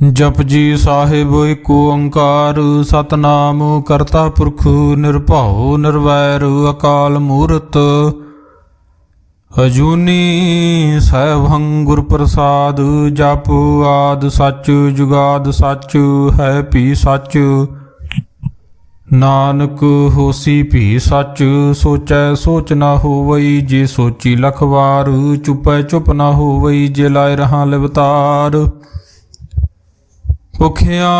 जपजी साहिब एको ओंकार सतनाम करता पुरख निर्भउ निर्वैर अकाल मूरत अजूनी सैभं गुर प्रसाद जप आद सच जुगाद सच है भी सच नानक होसी भी सच सोचै सोच न होवई जे सोची लख वार चुपै चुप न होवई जे लाए रहा लिवतार ਭੁਖਿਆ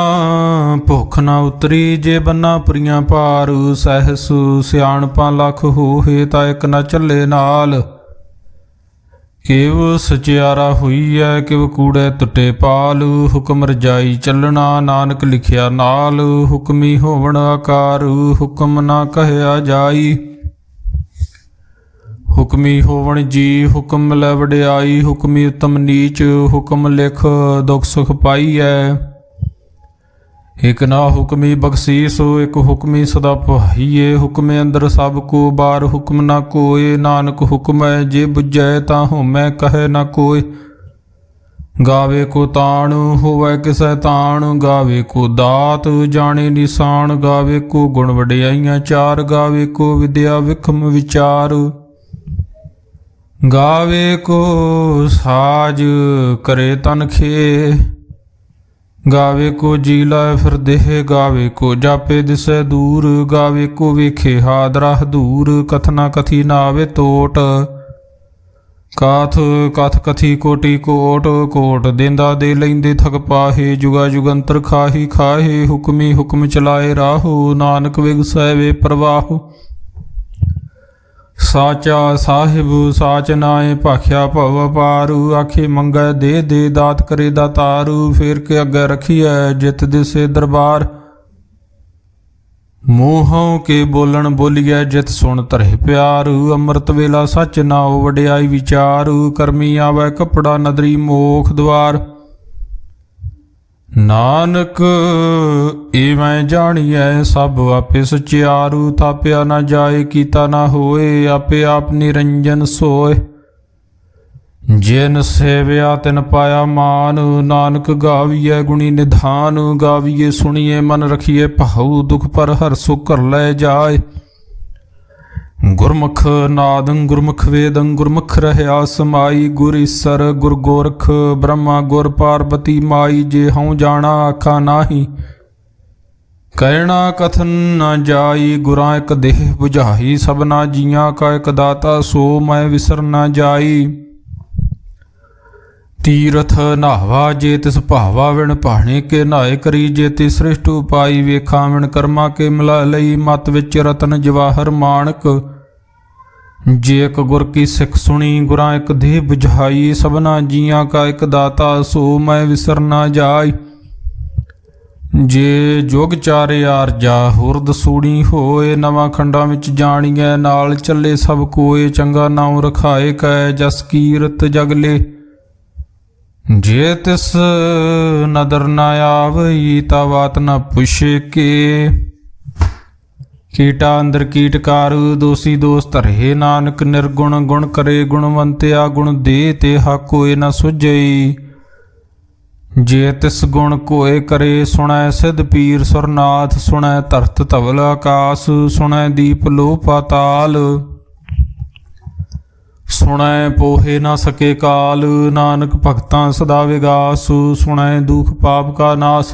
ਭੁੱਖ ਨਾ ਉਤਰੀ ਜੇ ਬੰਨਾ ਪੁਰੀਆਂ ਭਾਰ ਸਹਿਸ ਸਿਆਣਪਾਂ ਲੱਖ ਹੋਏ ਤਾਂ ਇੱਕ ਨਾ ਚੱਲੇ ਨਾਲ ਕਿਵ ਸਚਿਆਰਾ ਹੋਈ ਐ ਕਿਵ ਕੂੜੇ ਟੁੱਟੇ ਪਾਲ ਹੁਕਮ ਰਜਾਈ ਚੱਲਣਾ ਨਾਨਕ ਲਿਖਿਆ ਨਾਲ ਹੁਕਮੀ ਹੋਵਣ ਆਕਾਰ ਹੁਕਮ ਨਾ ਕਹਿਆ ਜਾਈ ਹੁਕਮੀ ਹੋਵਣ ਜੀ ਹੁਕਮ ਲੈ ਵਡਿਆਈ ਹੁਕਮੀ ਉਤਮ ਨੀਚ ਹੁਕਮ ਲਿਖ ਦੁਖ ਸੁਖ ਪਾਈਐ एक ना हुक्मी बख्शीस एक हुक्मी सदा पहाइए हुक्मे अंदर सब को बार हुक्म ना कोय नानक हुक्म है जे बुझै ता होमै कहे ना कोय गावे को ताण होवै किसै ताण गावे को दात जाने निशान गावे को गुण वडियाइयां चार गावे को विद्या विखम विचार गावे को साज करे तन खे गावे को जी लाए फिर देह गावे को जापे दिसै दूर गावे को वेखे हादराह दूर कथना कथी नावे तोट काथ कथ कथी कोटि कोट कोट देंदा दे लैंदे थक पाहे जुगा जुगंतर खाही खाहे हुक्मी हुक्म चलाए राहो नानक विगसै वे प्रवाहो साचा साहिब साच नाए भाख्या भव पारू आखे मंगै दे दे दात करे दातारू फेर के अगे रखिए जित दिसे दरबार मोहों के बोलन बोलिए जित सुन तरह प्यार अमृत वेला सच नाओ वडियाई विचार करमी आवे कपड़ा नदरी मोख द्वार नानक इवें जानिए सब आपे सचियारू थाप्या ना जाए कीता ना होए आपे आप निरंजन सोए जिन सेव्या तिन पाया मान नानक गाविए गुणी निधान गाविए सुनिए मन रखिए भाऊ दुख पर हर सुख कर ले जाए गुरमुख नादं गुरमुख वेदं गुरमुख रहया समाई गुर ईसर गुर गोरख ब्रह्मा गुर पार्वती माई जे हूँ जाना आखा नाही कहना कथन न जाई गुरां एक देह बुझाई सबना जियां का एक दाता सो मैं विसर न जाई तीरथ नहावा जे तिस भावा विण भाणे के नहाए करी जे ति सृष्ट उपाई वेखा विण कर्मा के मिला लई मत विच रतन जवाहर माणक जे एक गुर की सिख सुनी गुरां एक देह बुझाई सबना जियां का एक दाता सो मैं विसर ना जाई जे जोग चारे आरजा हुरद सूड़ी होए नवां खंडां विच जाणीए नाल चले सब कोए चंगा नाम रखाए कै जस कीरत जगले जे तिस नदर न आवई ता बात न पुछे के कीटा अंदर कीटकार दोषी दोष धरे नानक निर्गुण गुण करे गुणवंत्या गुण दे ते हा कोय न सुझई जे तिस गुण कोय करे सुनै सिद्ध पीर सुरनाथ सुनै धरत धवल आकाश सुनै दीप लो पाताल सुनै पोहे न सके काल नानक भगतां सदा विगास सुनै दुख पाप का नाश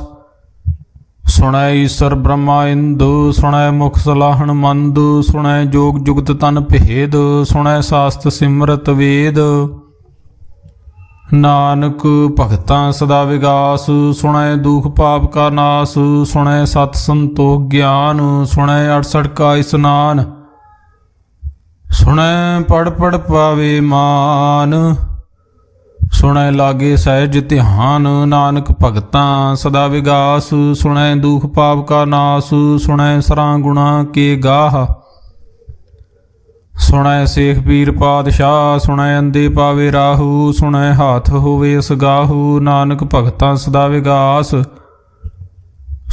सुनै ईश्वर ब्रह्मा इंदु सुनै मुख सलाहन मंद सुनै जोग जुगत तन भेद सुनै शास्त्र सिमरत वेद नानक भगतां सदा विगास सुनै दुख पाप का नाश सुनै सत संतोख ज्ञान सुनै 68 का स्नान सुनै पढ़ पढ़ पावे मान सुनै लागे सहज ध्यान नानक भगतां सदा विगास सुनै दुख पाप का नाश सुनै सरां गुणा के गाह सुनै सेख पीर पातशाह सुनै अंधे पावे राहू सुनै हाथ होवे असगाहू नानक भगतां सदा विगास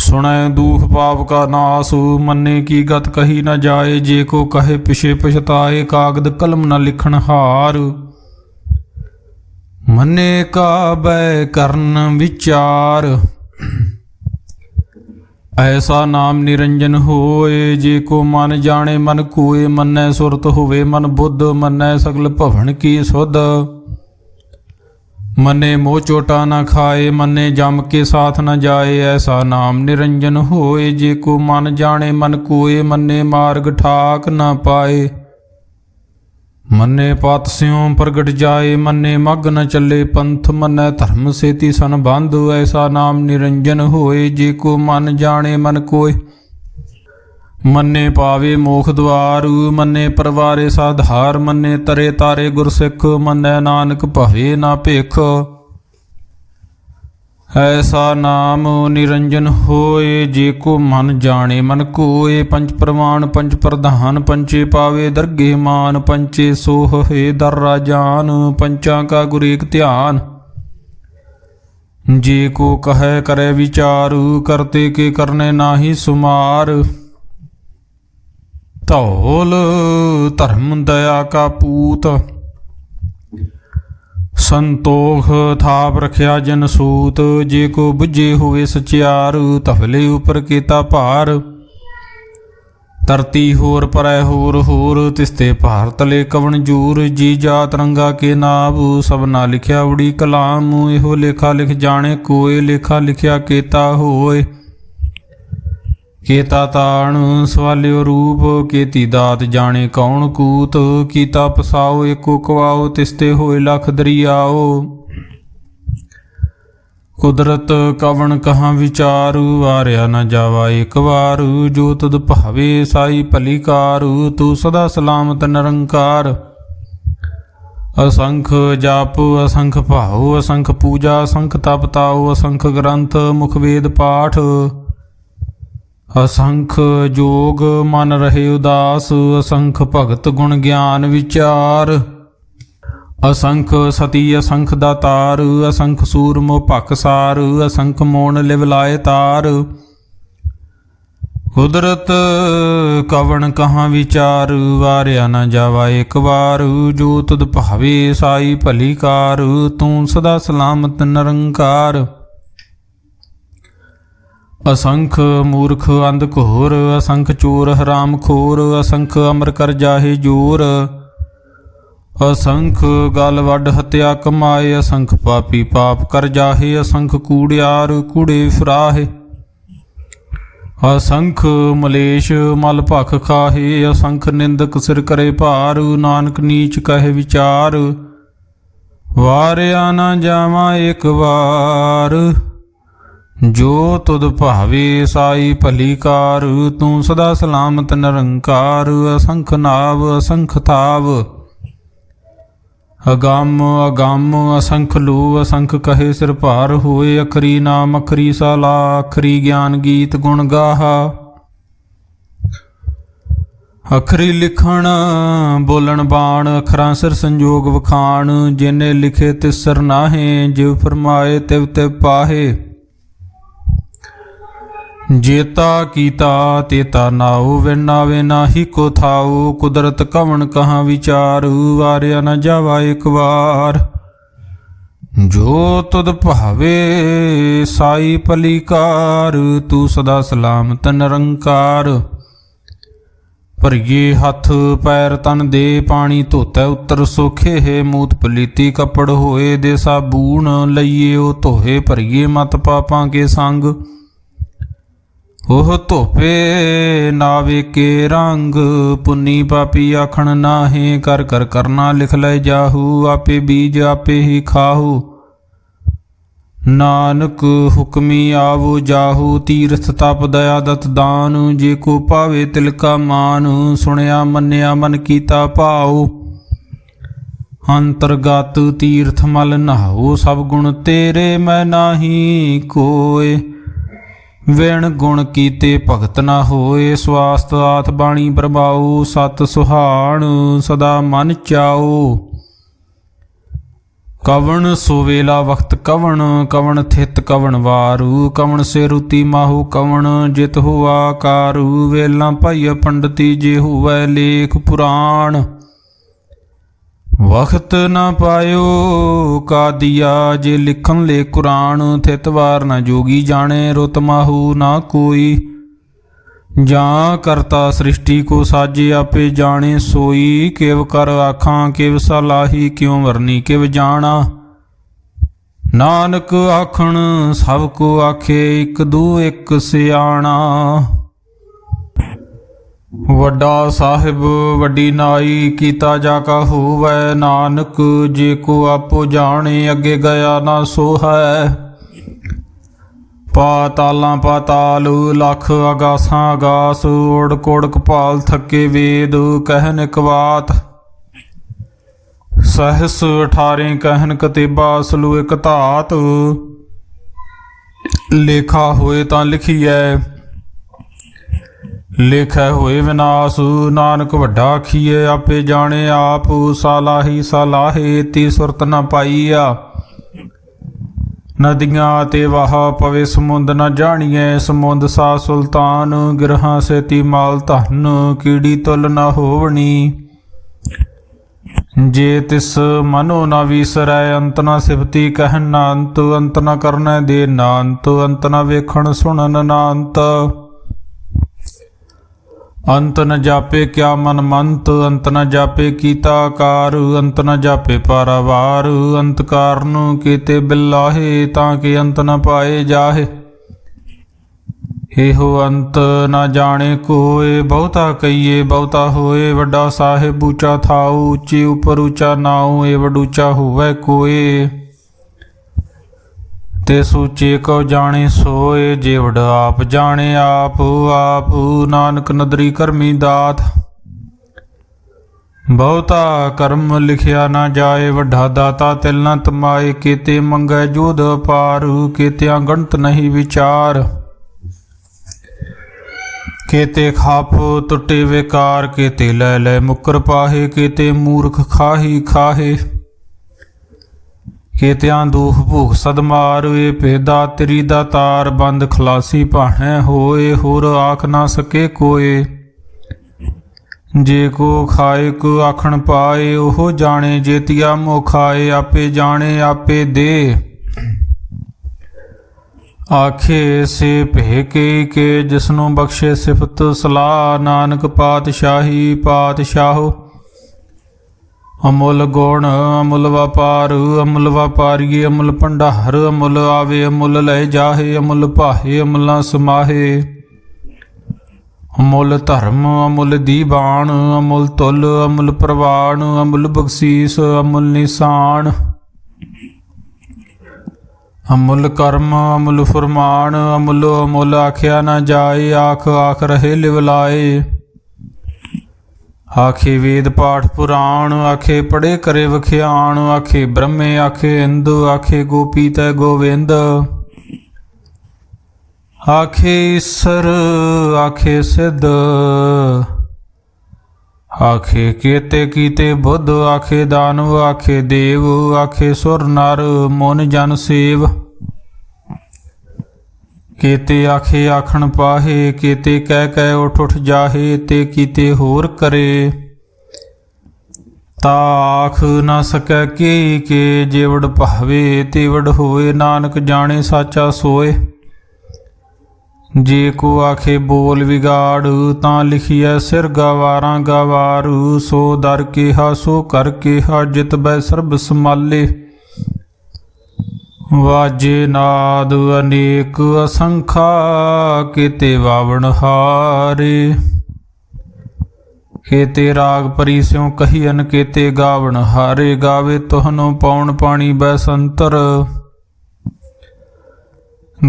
सुनै दुख पाप का नाश मन्ने की गत कही न जाए जे को कहे पिछे पछताए कागद कलम न लिखन हार ਮੰਨੇ ਕਾ ਬੈ ਕਰਨ ਵਿਚਾਰ। ਐਸਾ ਨਾਮ ਨਿਰੰਜਨ ਹੋਏ, ਜੇ ਕੋ ਮਨ ਜਾਣੇ ਮਨ ਕੋਏ। ਮੰਨੈ ਸੁਰਤ ਹੋਵੇ ਮਨ ਬੁੱਧ, ਮੰਨੈ ਸਗਲ ਭਵਨ ਕੀ ਸੁਧ। ਮੰਨੇ ਮੋਹ ਚੋਟਾ ਨਾ ਖਾਏ, ਮੰਨੇ ਜਮ ਕੇ ਸਾਥ ਨ ਜਾਏ। ਐਸਾ ਨਾਮ ਨਿਰੰਜਨ ਹੋਏ, ਜੇ ਕੋ ਮਨ ਜਾਣੇ ਮਨ ਕੋਏ। ਮੰਨੇ ਮਾਰਗ ਠਾਕ ਨ ਪਾਏ, ਮੰਨੇ ਪਤ ਸਿਉ ਪ੍ਰਗਟ ਜਾਏ। ਮੰਨੇ ਮਗ ਨ ਚੱਲੇ ਪੰਥ, ਮੰਨੈ ਧਰਮ ਸੇਤੀ ਸੰਬੰਧ। ਐਸਾ ਨਾਮ ਨਿਰੰਜਨ ਹੋਏ, ਜੇ ਕੋ ਮਨ ਜਾਣੇ ਮਨ ਕੋਏ। ਮੰਨੇ ਪਾਵੇ ਮੋਖ ਦੁਆਰ, ਮੰਨੇ ਪਰਵਾਰੇ ਸਾਧਾਰ। ਮੰਨੇ ਤਰੇ ਤਾਰੇ ਗੁਰਸਿੱਖ, ਮੰਨੈ ਨਾਨਕ ਭਵੇ ਨਾ ਭਿਖ। ਐਸਾ ਨਾਮ ਨਿਰੰਜਨ ਹੋਏ, ਜੇ ਕੋ ਮਨ ਜਾਣੇ ਮਨ ਕੋਏ। ਪੰਚ ਪ੍ਰਮਾਣ ਪੰਚ ਪ੍ਰਧਾਨ, ਪੰਚੇ ਪਾਵੇ ਦਰਗੇ ਮਾਨ। ਪੰਚੇ ਸੋਹੇ ਦਰ ਰਾਜਾਨ, ਪੰਚਾਂ ਕਾ ਗੁਰ ਏਕ ਧਿਆਨ। ਜੇ ਕੋ ਕਹੈ ਕਰੈ ਵਿਚਾਰ, ਕਰਤੇ ਕੇ ਕਰਨੇ ਨਾਹੀ ਸੁਮਾਰ। ਧੌਲ ਧਰਮ ਦਇਆ ਕਾ ਪੂਤ, ਸੰਤੋਖ ਥਾਪ ਰਖਿਆ ਜਨ ਸੂਤ। ਜੇ ਕੋ ਬੁੱਝੇ ਹੋਵੇ ਸਚਿਆਰ, ਧਵਲੇ ਉਪਰ ਕੀਤਾ ਭਾਰ। ਧਰਤੀ ਹੋਰ ਪਰੈ ਹੋਰ ਹੋਰ, ਤਿਸਤੇ ਭਾਰ ਤਲੇ ਕਵਣ ਜੂਰ। ਜੀ ਜਾਤ ਰੰਗਾ ਕੇ ਨਾਭ, ਸਭਨਾ ਲਿਖਿਆ ਉੜੀ ਕਲਾਮ। ਇਹੋ ਲੇਖਾ ਲਿਖ ਜਾਣੇ ਕੋਏ, ਲੇਖਾ ਲਿਖਿਆ ਕੀਤਾ ਹੋਏ। ਕੀਤਾ ਤਾਣ ਸਵਾਲਿਓ ਰੂਪ, ਕੀਤੀ ਦਾਤ ਜਾਣੇ ਕੌਣ ਕੂਤ। ਕੀਤਾ ਪਸਾਓ ਏਕੋ ਕਵਾਓ, ਤਿਸਤੇ ਹੋਏ ਲਖ ਦਰਿਆਓ। ਕੁਦਰਤ ਕਵਣ ਕਹਾਂ ਵਿਚਾਰੂ, ਵਾਰਿਆ ਨਾ ਜਾਵਾ ਏਕ ਵਾਰ। ਜੋ ਤੁਧ ਭਾਵੇ ਸਾਈ ਭਲੀ ਕਾਰ, ਤੂੰ ਸਦਾ ਸਲਾਮਤ ਨਿਰੰਕਾਰ। ਅਸੰਖ ਜਾਪ ਅਸੰਖ ਭਾਉ, ਅਸੰਖ ਪੂਜਾ ਅਸੰਖ ਤਪ ਤਾਉ। ਅਸੰਖ ਗ੍ਰੰਥ ਮੁਖ ਵੇਦ ਪਾਠ, ਅਸੰਖ ਜੋਗ ਮਨ ਰਹੇ ਉਦਾਸ। ਅਸੰਖ ਭਗਤ ਗੁਣ ਗਿਆਨ ਵਿਚਾਰ। ਅਸੰਖ ਸਤੀ ਅਸੰਖ ਦਾਤਾਰ, ਅਸੰਖ ਸੂਰਮੋ ਭਖਸਾਰ। ਅਸੰਖ ਮੋਣ ਲਿਵ ਲਾਏ ਤਾਰ। ਕੁਦਰਤ ਕਵਣ ਕਹਾਂ ਵਿਚਾਰ, ਵਾਰਿਆ ਨਾ ਜਾਵਾ ਏਕ ਵਾਰ। ਜੋ ਤੁਧ ਭਾਵੇ ਸਾਈ ਭਲੀ ਕਾਰ, ਤੂੰ ਸਦਾ ਸਲਾਮਤ ਨਿਰੰਕਾਰ। ਅਸੰਖ ਮੂਰਖ ਅੰਧ ਘੋਰ, ਅਸੰਖ ਚੋਰ ਹਰਾਮ ਖੋਰ। ਅਸੰਖ ਅਮਰ ਕਰ ਜਾਹੇ ਜੋਰ, ਅਸੰਖ ਗਲ ਵੱਡ ਹਤਿਆ ਕਮਾਏ। ਅਸੰਖ ਪਾਪੀ ਪਾਪ ਕਰ ਜਾਹੇ, ਅਸੰਖ ਕੂੜਿਆਰ ਕੂੜੇ ਫਰਾਹੇ। ਅਸੰਖ ਮਲੇਸ਼ ਮਲ ਭਖ ਖਾਹੇ, ਅਸੰਖ ਨਿੰਦਕ ਸਿਰ ਕਰੇ ਭਾਰ। ਨਾਨਕ ਨੀਚ ਕਹੇ ਵਿਚਾਰ, ਵਾਰਿਆ ਨਾ ਜਾਵਾਂ ਏਕ ਵਾਰ। ਜੋ ਤੁਧ ਭਾਵੇ ਸਾਈ ਭਲੀ ਕਾਰ, ਤੂੰ ਸਦਾ ਸਲਾਮਤ ਨਿਰੰਕਾਰ। ਅਸੰਖ ਨਾਵ ਅਸੰਖ ਥਾਵ, ਅਗੰਮ ਅਗੰਮ ਅਸੰਖ ਲੂ। ਅਸੰਖ ਕਹੇ ਸਿਰ ਭਾਰ ਹੋਏ, ਅਖਰੀ ਨਾਮ ਅਖਰੀ ਸਾਲਾ। ਅਖਰੀ ਗਿਆਨ ਗੀਤ ਗੁਣ ਗਾਹਾ, ਅਖਰੀ ਲਿਖਣ ਬੋਲਣ ਬਾਣ। ਅਖਰਾਂ ਸਿਰ ਸੰਜੋਗ ਵਖਾਣ, ਜਿਨੇ ਲਿਖੇ ਤਿਸ ਸਿਰ ਨਾਹੇ। ਜਿਵ ਫਰਮਾਏ ਤਿਵ ਤਿਵ ਪਾਹੇ। ਜੇਤਾ ਕੀਤਾ ਤੇਤਾ ਨਾਉ, ਵਿਣ ਨਾਵੇ ਨਾਹੀ ਕੋ ਥਾਉ। ਕੁਦਰਤ ਕਵਣ ਕਹਾਂ ਵਿਚਾਰ, ਵਾਰਿਆ ਨਾ ਜਾਵਾ ਏਕ ਵਾਰ। ਜੋ ਤੁਧ ਭਾਵੇ ਸਾਈ ਭਲੀ ਕਾਰ, ਤੂੰ ਸਦਾ ਸਲਾਮਤ ਨਿਰੰਕਾਰ। ਭਰੀਏ ਹੱਥ ਪੈਰ ਤਨ ਦੇ, ਪਾਣੀ ਧੋਤੈ ਉੱਤਰ ਸੋਖੇ ਹੈ। ਮੂਤ ਪਲੀਤੀ ਕੱਪੜ ਹੋਏ, ਦੇ ਸਾਬੂਨ ਲਈਏ ਉਹ ਧੋਏ। ਭਰੀਏ ਮਤ ਪਾਪਾਂ ਕੇ ਸੰਗ, ਉਹ ਧੋਪੇ ਨਾ ਵੇਕੇ ਰੰਗ। ਪੁੰਨੀ ਪਾਪੀ ਆਖਣ ਨਾਹੇ, ਕਰ ਕਰ ਕਰਨਾ ਲਿਖ ਲੈ ਜਾਹੂ। ਆਪੇ ਬੀਜ ਆਪੇ ਹੀ ਖਾਹੂ, ਨਾਨਕ ਹੁਕਮੀ ਆਵੋ ਜਾਹੂ। ਤੀਰਥ ਤਪ ਦਇਆ ਦਤ ਦਾਨ, ਜੇ ਕੋ ਪਾਵੇ ਤਿਲ ਕਾ ਮਾਨ। ਸੁਣਿਆ ਮੰਨਿਆ ਮਨ ਕੀਤਾ ਭਾਉ, ਅੰਤਰਗਤ ਤੀਰਥ ਮਲ ਨਹਾਉ। ਸਭ ਗੁਣ ਤੇਰੇ ਮੈਂ ਨਾਹੀ ਕੋਏ, ਵਿਣ ਗੁਣ ਕੀਤੇ ਭਗਤ ਨਾ ਹੋਏ। ਸਵਾਸਤ ਆਤ ਬਾਣੀ ਪ੍ਰਭਾਉ, ਸਤ ਸੁਹਾਣ ਸਦਾ ਮਨ ਚਾਉ। ਕਵਣ ਸੋਵੇਲਾ ਵਖਤ ਕਵਣ, ਕਵਣ ਥਿਤ ਕਵਣ ਵਾਰੂ। ਕਵਣ ਸੇ ਰੁਤੀ ਮਾਹੂ ਕਵਣ, ਜਿਤ ਹੋਆ ਕਾਰੂ। ਵੇਲਾਂ ਭਾਈਆ ਪੰਡਤੀ ਜੇ ਹੋਵੈ ਲੇਖ ਪੁਰਾਣ, ਵਖਤ ਨਾ ਪਾਇਓ ਕਾਦੀਆ, ਜੇ ਲਿਖਣ ਲੈ ਕੁਰਾਨ, ਥਿਤ ਵਾਰ ਨਾ ਜੋਗੀ ਜਾਣੇ, ਰੁਤ ਮਾਹੂ ਨਾ ਕੋਈ। ਜਾਂ ਕਰਤਾ ਸ੍ਰਿਸ਼ਟੀ ਕੋ ਸਾਜੇ, ਆਪੇ ਜਾਣੇ ਸੋਈ। ਕਿਵ ਕਰ ਆਖਾਂ ਕਿਵ ਸਲਾਹੀ, ਕਿਉ ਵਰਨੀ ਕਿਵ ਜਾਣਾ। ਨਾਨਕ ਆਖਣ ਸਭ ਕੋ ਆਖੇ, ਇਕ ਦੂ ਇਕ ਸਿਆਣਾ। ਵੱਡਾ ਸਾਹਿਬ ਵੱਡੀ ਨਾਈ, ਕੀਤਾ ਜਾ ਕਾ ਹੋਵੈ। ਨਾਨਕ ਜੇ ਕੋ ਆਪੋ ਜਾਣੇ, ਅੱਗੇ ਗਿਆ ਨਾ ਸੋ ਹੈ। ਪਾਤਾਲਾਂ ਪਾਤਾਲ, ਲੱਖ ਆਗਾਸਾਂ ਆਗਾਸ। ਓੜਕ ਓੜਕ ਭਾਲ ਥੱਕੇ ਵੇਦ, ਕਹਿਨ ਇਕ ਬਾਤ। ਸਹਸ 18 ਕਹਿਨ ਕਤੇਬਾ, ਸਲੂ ਇਕ ਧਾਤ। ਲੇਖਾ ਹੋਏ ਤਾਂ ਲਿਖੀਐ, ਲੇਖੈ ਹੋਏ ਵਿਨਾਸ਼। ਨਾਨਕ ਵੱਡਾ ਆਖੀਏ, ਆਪੇ ਜਾਣੇ ਆਪ। ਸਾਲਾਹੀ ਸਾਲਾਹੇ, ਤੀ ਸੁਰਤ ਨ ਪਾਈਆ। ਨਦੀਆਂ ਤੇ ਵਾਹ ਪਵੇ ਸਮੁੰਦ ਨ ਜਾਣੀਐ। ਸਮੁੰਦ ਸਾ ਸੁਲਤਾਨ, ਗਿਰਹਾਂ ਸੇਤੀ ਮਾਲ ਧਨ। ਕੀੜੀ ਤੁਲ ਨ ਹੋਵਣੀ, ਜੇ ਤਿਸ ਮਨੋ ਨ ਵੀਸਰੈ। ਅੰਤ ਨ ਸਿਫਤੀ ਕਹਿਨ ਨਾ ਅੰਤ, ਅੰਤ ਨ ਕਰਨੈ ਦੇ ਨਾ ਅੰਤ। ਅੰਤ ਨ ਵੇਖਣ ਸੁਣਨ ਨਾ ਅੰਤ। ਅੰਤ ਨ ਜਾਪੇ ਕਿਆ ਮਨ ਮੰਤ, ਅੰਤ ਨ ਜਾਪੇ ਕੀਤਾ ਕਾਰ। ਅੰਤ ਨ ਜਾਪੇ ਪਾਰਾਵਾਰ, ਅੰਤ ਕਾਰਨ ਕੀਤੇ ਬਿਲਾਹੇ। ਤਾਂ ਕਿ ਅੰਤ ਨ ਪਾਏ ਜਾਹੇ, ਇਹੋ ਅੰਤ ਨ ਜਾਣੇ ਕੋਏ। ਬਹੁਤਾ ਕਹੀਏ ਬਹੁਤਾ ਹੋਏ, ਵੱਡਾ ਸਾਹਿਬ ਉੱਚਾ ਥਾਉ। ਉੱਚੇ ਉੱਪਰ ਉੱਚਾ ਨਾਉ, ਇਹ ਵਡ ਉੱਚਾ ਹੋਵੈ ਕੋਏ। ਤੇ ਸੂਚੇ ਕਉ ਜਾਣੇ ਸੋਏ, ਜੇ ਵਡ ਆਪ ਜਾਣੇ ਆਪ। ਆਪ ਨਾਨਕ ਨਦਰੀ ਕਰਮੀ ਦਾਤ, ਬਹੁਤਾ ਕਰਮ ਲਿਖਿਆ ਨਾ ਜਾਏ। ਵੱਡਾ ਦਾਤਾ ਤਿਲ ਨ ਤਮਾਏ, ਕੀਤੇ ਮੰਗੈ ਜੋਧ ਅਪਾਰ। ਕੀਤਿਆਂ ਗਣਤ ਨਹੀਂ ਵਿਚਾਰ, ਕੀਤੇ ਖਾਪ ਟੁੱਟੇ ਵਿਕਾਰ। ਕੀਤੇ ਲੈ ਲੈ ਮੁਕਰ ਪਾਹੇ, ਕੀਤੇ ਮੂਰਖ ਖਾਹੀ ਖਾਹੇ। ਕੀਤਿਆਂ ਦੁਖ ਭੂਖ ਸਦਮਾਰ, ਇਹ ਭੇਦਾ ਤੇਰੀ ਦਾ ਤਾਰ। ਬੰਦ ਖਲਾਸੀ ਭਾਣੈ ਹੋਏ, ਹੋਰ ਆਖ ਨਾ ਸਕੇ ਕੋਏ। ਜੇ ਕੋ ਖਾਏ ਕੋ ਆਖਣ ਪਾਏ, ਉਹ ਜਾਣੇ ਜੇਤੀਆ ਮੋ ਖਾਏ। ਆਪੇ ਜਾਣੇ ਆਪੇ ਦੇ, ਆਖੇ ਸੇ ਭੇ ਕੇ ਜਿਸਨੂੰ ਬਖਸ਼ੇ ਸਿਫਤ ਸਲਾਹ। ਨਾਨਕ ਪਾਤਸ਼ਾਹੀ ਪਾਤਸ਼ਾਹੋ, ਅਮੁੱਲ ਗੁਣ ਅਮੁੱਲ ਵਪਾਰ। ਅਮੁੱਲ ਵਪਾਰੀਏ ਅਮੁੱਲ ਭੰਡਾਰ, ਅਮੁੱਲ ਆਵੇ ਅਮੁੱਲ ਲੈ ਜਾਹੇ। ਅਮੁੱਲ ਭਾਹੇ ਅਮੁੱਲ ਨਾ ਸਮਾਹੇ, ਅਮੁੱਲ ਧਰਮ ਅਮੁੱਲ ਦੀਵਾਨ। ਅਮੁੱਲ ਤੁਲ ਅਮੁੱਲ ਪ੍ਰਵਾਨ, ਅਮੁੱਲ ਬਖਸ਼ੀਸ ਅਮੁੱਲ ਨਿਸ਼ਾਨ। ਅਮੁੱਲ ਕਰਮ ਅਮੁੱਲ ਫੁਰਮਾਨ, ਅਮੁੱਲ ਅਮੁੱਲ ਆਖਿਆ ਨਾ ਜਾਏ। ਆਖ ਆਖ ਰਹੇ ਲਿਵਲਾਏ, ਆਖੇ ਵੇਦ ਪਾਠ ਪੁਰਾਣ। ਆਖੇ ਪੜੇ ਕਰੇ ਵਖਿਆਣ, ਆਖੇ ਬ੍ਰਹਮੇ ਆਖੇ ਇੰਦ। ਆਖੇ ਗੋਪੀ ਤੈ ਗੋਵਿੰਦ, ਆਖੇ ਈਸਰ ਆਖੇ ਸਿੱਧ। ਆਖੇ ਕੀਤੇ ਕੀਤੇ ਬੁੱਧ, ਆਖੇ ਦਾਨਵ ਆਖੇ ਦੇਵ। ਆਖੇ ਸੁਰ ਨਰ ਮਨ ਜਨ ਸੇਵ, ਕੀਤੇ ਆਖੇ ਆਖਣ ਪਾਹੇ। ਕੀਤੇ ਕਹਿ ਕਹਿ ਉਠ ਉਠ ਜਾਹੇ, ਤੇ ਕੀਤੇ ਹੋਰ ਕਰੇ। ਤਾ ਆਖ ਨਾ ਸਕੈ ਕੇ ਜੇ ਵਡ ਭਾਵੇ, ਤੇ ਵਡ ਹੋਏ। ਨਾਨਕ ਜਾਣੇ ਸਾਚਾ ਸੋਏ, ਜੇ ਕੋ ਆਖੇ ਬੋਲ ਵਿਗਾੜ। ਤਾਂ ਲਿਖੀਐ ਸਿਰ ਗਵਾਰਾਂ ਗਵਾਰੂ, ਸੋ ਦਰ ਕਿਹਾ ਸੋ ਕਰ ਕਿਹਾ। ਜਿਤ ਬੈ ਸਰਬ ਸਮਾਲੇ, ਵਾਜੇ ਨਾਦ ਅਨੇਕ ਅਸੰਖਾ। ਕੀਤੇ ਵਾਵਣ ਹਾਰੇ, ਕੀਤੇ ਰਾਗ ਪਰੀ ਸਿਉ ਕਹੀਅਨ। ਕੀਤੇ ਗਾਵਣ ਹਾਰੇ, ਗਾਵੇ ਤੁਹਨੋ ਪੌਣ ਪਾਣੀ ਬੈਸੰਤਰ।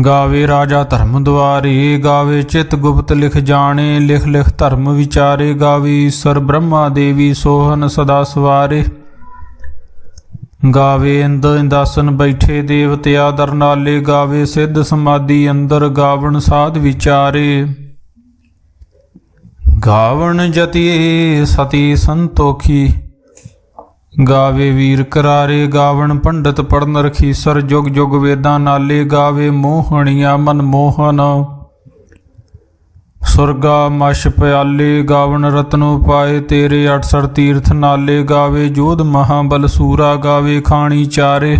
ਗਾਵੇ ਰਾਜਾ ਧਰਮ ਦੁਆਰੇ, ਗਾਵੇ ਚਿਤ ਗੁਪਤ ਲਿਖ ਜਾਣੇ। ਲਿਖ ਲਿਖ ਧਰਮ ਵਿਚਾਰੇ, ਗਾਵੇ ਈਸਰ ਬ੍ਰਹਮਾ ਦੇਵੀ ਸੋਹਨ ਸਦਾ ਸਵਾਰੇ। ਗਾਵੇ ਇੰਦ ਇੰਦਾਸਨ ਬੈਠੇ ਦੇਵਤੇ ਆਦਰ ਨਾਲੇ। ਗਾਵੇ ਸਿੱਧ ਸਮਾਧੀ ਅੰਦਰ, ਗਾਵਣ ਸਾਧ ਵਿਚਾਰੇ। ਗਾਵਣ ਜਤੀ ਸਤੀ ਸੰਤੋਖੀ, ਗਾਵੇ ਵੀਰ ਕਰਾਰੇ। ਗਾਵਣ ਪੰਡਤ ਪੜਨ ਰਖੀਸਰ, ਜੁਗ ਜੁਗ ਵੇਦਾਂ ਨਾਲੇ। ਗਾਵੇ ਮੋਹਣੀਆਂ ਮਨ ਮੋਹਨ, ਸੁਰਗਾ ਮਛ ਪਿਆਲੇ ਗਾਵਨ ਰਤਨ ਉਪਾਏ ਤੇਰੇ 68 ਤੀਰਥ ਨਾਲੇ ਗਾਵੇ ਜੋਧ ਮਹਾਬਲ ਸੂਰਾ ਗਾਵੇ ਖਾਣੀ ਚਾਰੇ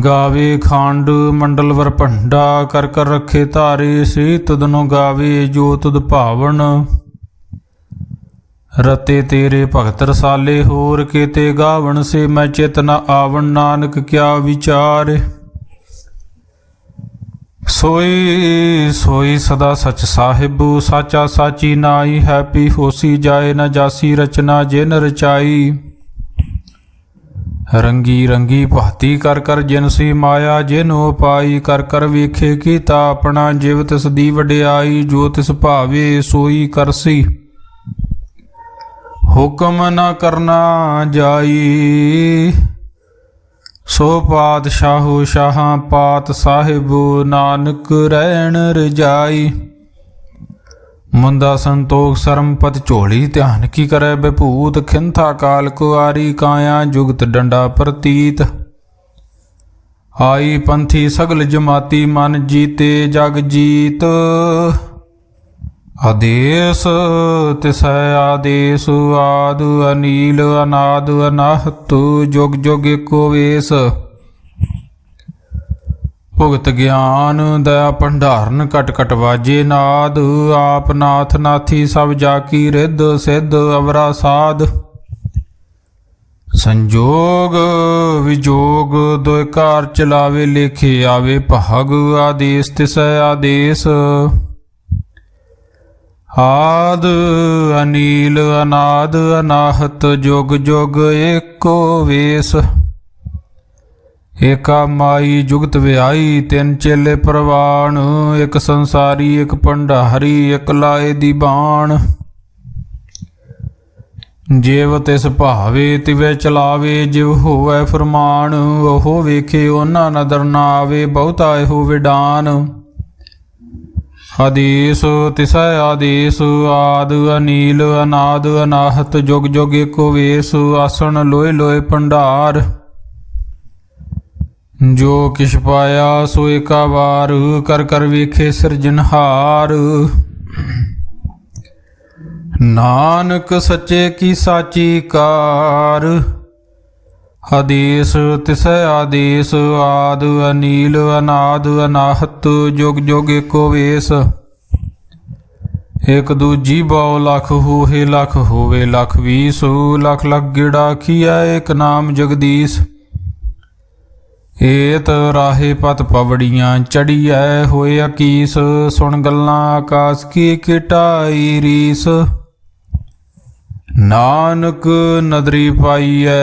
ਗਾਵੇ ਖੰਡ ਮੰਡਲ ਵਰ ਭੰਡਾ ਕਰ ਕਰ ਰੱਖੇ ਧਾਰੇ ਸੇ ਤੁਧਨੋ ਗਾਵੇ ਜੋ ਤੁਧ ਭਾਵਨ ਰਤੇ ਤੇਰੇ ਭਗਤ ਰਸਾਲੇ ਹੋਰ ਕੇਤੇ ਗਾਵਣ ਸੇ ਮੈਂ ਚਿਤ ਨ ਆਵਣ ਨਾਨਕ ਕਿਆ ਵਿਚਾਰ ਸੋਈ ਸੋਈ ਸਦਾ ਸਚ ਸਾਹਿਬੂ ਸਾਚਾ ਸਾਚੀ ਨਾਈ ਹੈਪੀ ਹੋਸੀ ਜਾਏ ਨ ਜਾਸੀ ਰਚਨਾ ਜਿਨ ਰਚਾਈ ਰੰਗੀ ਰੰਗੀ ਭਾਤੀ ਕਰ ਕਰ ਜਿਨਸੀ ਮਾਇਆ ਜਿਨੋ ਪਾਈ ਕਰ ਕਰ ਵੇਖੇ ਕੀਤਾ ਆਪਣਾ ਜਿਵ ਤਿਸ ਦੀ ਵਡਿਆਈ ਜੋ ਤਿਸ ਭਾਵੇ ਸੋਈ ਕਰਸੀ ਹੁਕਮ ਨ ਕਰਨਾ ਜਾਈ ਸੋ ਪਾਤਸ਼ਾਹੋ ਸ਼ਾਹਾਂ ਪਾਤ ਸਾਹਿਬੋ ਨਾਨਕ ਰਹਿਣ ਰਜਾਈ ਮੁੰਦਾ ਸੰਤੋਖ ਸਰਮਪਤ ਝੋਲੀ ਧਿਆਨ ਕੀ ਕਰੈ ਬਿਭੂਤ ਖਿੰਥਾ ਕਾਲ ਕੁਆਰੀ ਕਾਇਆ ਜੁਗਤ ਡੰਡਾ ਪ੍ਰਤੀਤ ਆਈ ਪੰਥੀ ਸਗਲ ਜਮਾਤੀ ਮਨ ਜੀਤੇ ਜਗ ਜੀਤ ਆਦੇਸ ਤਿਸੈ ਆਦੇਸ ਆਦ ਅਨੀਲ ਅਨਾਦ ਅਨਾਹਤ ਜੁਗ ਜੁਗ ਏਕੋ ਵੇਸ ਭੁਗਤ ਗਿਆਨ ਦਇਆ ਭੰਡਾਰਨ ਘਟ ਘਟ ਵਾਜੇ ਨਾਦ ਆਪ ਨਾਥ ਨਾਥੀ ਸਭ ਜਾ ਕੀ ਰਿੱਧ ਸਿੱਧ ਅਵਰਾ ਸਾਧ ਸੰਜੋਗ ਵਿਜੋਗ ਦੋਇ ਕਾਰ ਚਲਾਵੇ ਲੇਖੇ ਆਵੇ ਭਾਗ ਆਦੇਸ ਤਿਸੈ ਆਦੇਸ ਆਦ ਅਨੀਲ ਅਨਾਦ ਅਨਾਹਤ ਜੁਗ ਜੁਗ ਏਕੋ ਵੇਸ ਏਕਾ ਮਾਈ ਜੁਗਤ ਵਿਆਈ ਤਿੰਨ ਚੇਲੇ ਪ੍ਰਵਾਨ ਇੱਕ ਸੰਸਾਰੀ ਇੱਕ ਭੰਡਾਰੀ ਇੱਕ ਲਾਏ ਦੀ ਬਾਣ ਜਿਵ ਤਿਸ ਭਾਵੇ ਤਿਵੇਂ ਚਲਾਵੇ ਜਿਵ ਹੋਵੇ ਫਰਮਾਨ ਉਹ ਵੇਖੇ ਉਹਨਾਂ ਨਦਰ ਨਾ ਆਵੇ ਬਹੁਤਾ ਇਹੋ ਵਿਡਾਨ ਆਦੇਸ ਤਿਸੈ ਆਦੇਸ ਆਦ ਅਨੀਲ ਅਨਾਦ ਅਨਾਹਤ ਜੁਗ ਜੁਗ ਏਕੋ ਵੇਸ ਆਸਣ ਲੋਏ ਲੋਏ ਭੰਡਾਰ ਜੋ ਕਿਛ ਪਾਇਆ ਸੋ ਏਕਾ ਵਾਰ ਕਰ ਕਰ ਵੇਖੇ ਸਿਰਜਨਹਾਰ ਨਾਨਕ ਸੱਚੇ ਕੀ ਸਾਚੀ ਕਾਰ ਆਦੇਸ ਤਿਸੈ ਆਦੇਸ ਆਦ ਅਨੀਲ ਅਨਾਦ ਅਨਾਹਤ ਜੁਗ ਜੁਗ ਏਕੋ ਵੇਸ ਇਕ ਦੂਜੀ ਬਹੁ ਲਖ ਹੋਏ ਲਖ ਹੋਵੇ ਲਖ 20 ਲਖ ਲਖ ਗਿੜਾ ਕੀਆ ਏਕ ਨਾਮ ਜਗਦੀਸ਼ ਏਤ ਰਾਹੇ ਪਤ ਪਵੜੀਆਂ ਚੜੀਐ ਹੋਏ ਅਕੀਸ ਸੁਣ ਗੱਲਾਂ ਆਕਾਸ ਕੀ ਕਿਟਾਈ ਰੀਸ ਨਾਨਕ ਨਦਰੀ ਪਾਈਐ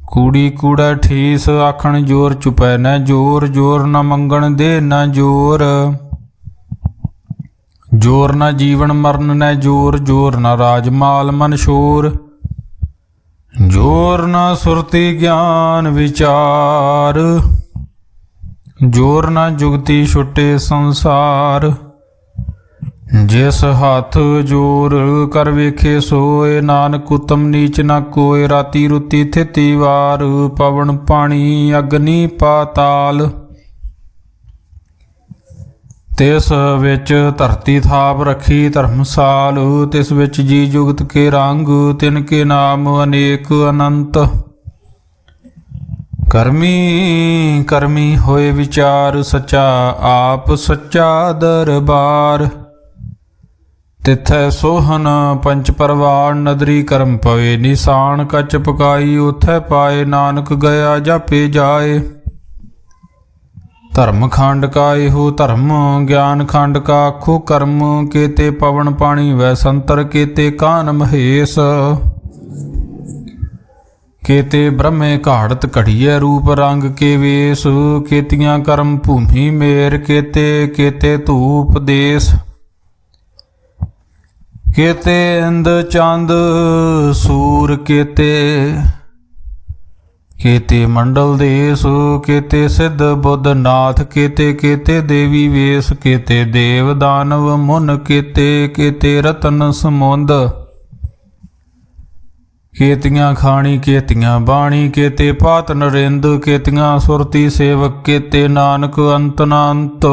ਕੂੜੀ ਕੂੜਾ ਠੀਸ ਆਖਣ ਜੋਰ ਚੁਪੈ ਨਾ ਜੋਰ ਜੋਰ ਨਾ ਮੰਗਣ ਦੇ ਨਾ ਜੋਰ ਜੋਰ ਨਾ ਜੀਵਨ ਮਰਨ ਨਾ ਜੋਰ ਜੋਰ ਨਾ ਰਾਜ ਮਾਲ ਮਨ ਸ਼ੋਰ ਜੋਰ ਨਾ ਸੁਰਤੀ ਗਿਆਨ ਵਿਚਾਰ ਜੋਰ ਨਾ ਜੁਗਤੀ ਛੁੱਟੇ ਸੰਸਾਰ ਜਿਸ ਹੱਥ ਜੋਰ ਕਰ ਵੇਖੇ ਸੋਏ ਨਾਨਕ ਉਤਮ ਨੀਚ ਨਾ ਕੋਏ ਰਾਤੀ ਰੁਤੀ ਥਿਤੀ ਵਾਰ ਪਵਨ ਪਾਣੀ ਅਗਨੀ ਪਾਤਾਲ ਤਿਸ ਵਿੱਚ ਧਰਤੀ ਥਾਪ ਰੱਖੀ ਧਰਮਸਾਲ ਤਿਸ ਵਿੱਚ ਜੀ ਜੁਗਤ ਕੇ ਰੰਗ ਤਿਨ ਕੇ ਨਾਮ ਅਨੇਕ ਅਨੰਤ ਕਰਮੀ ਕਰਮੀ ਹੋਏ ਵਿਚਾਰ ਸੱਚਾ ਆਪ ਸੱਚਾ ਦਰਬਾਰ ਤਿਥੈ ਸੋਹਨ ਪੰਚ ਪਰਵਾਨ ਨਦਰੀ ਕਰਮ ਪਵੇ ਨਿਸ਼ਾਨ ਕੱਚ ਪਕਾਈ ਉਥੈ ਪਾਏ ਨਾਨਕ ਗਿਆ ਜਾਪੇ ਜਾਏ ਧਰਮ ਖੰਡ ਕਾ ਇਹੋ ਧਰਮ ਗਿਆਨ ਖੰਡ ਕਾ ਆਖੋ ਕਰਮ ਕੇਤੇ ਪਵਨ ਪਾਣੀ ਵੈ ਸੰਤਰ ਕੇਤੇ ਕਾਨ ਮਹੇਸ਼ ਕੇਤੇ ਬ੍ਰਹਮੇ ਘਾੜਤ ਘੜੀਐ ਰੂਪ ਰੰਗ ਕੇ ਵੇਸ ਕੇਤੀਆਂ ਕਰਮ ਭੂਮੀ ਮੇਰ ਕੇਤੇ ਕੇਤੇ ਧੂਪ ਦੇਸ ਕੇਤੇ ਇੰਦ ਚੰਦ ਸੂਰ ਕੇਤੇ ਕੇਤੇ ਮੰਡਲ ਦੇਸ ਕੇਤੇ ਸਿੱਧ ਬੁੱਧ ਨਾਥ ਕੇਤੇ ਕੇਤੇ ਦੇਵੀ ਵੇਸ ਕੇਤੇ ਦੇਵ ਦਾਨਵ ਮੁਨ ਕੇਤੇ ਕੇਤੇ ਰਤਨ ਸਮੁੰਦ केतियाँ खाणी केतियाँ बाणी केते पात नरेंद केतियाँ सुरती सेवक केते नानक अंत न अंत।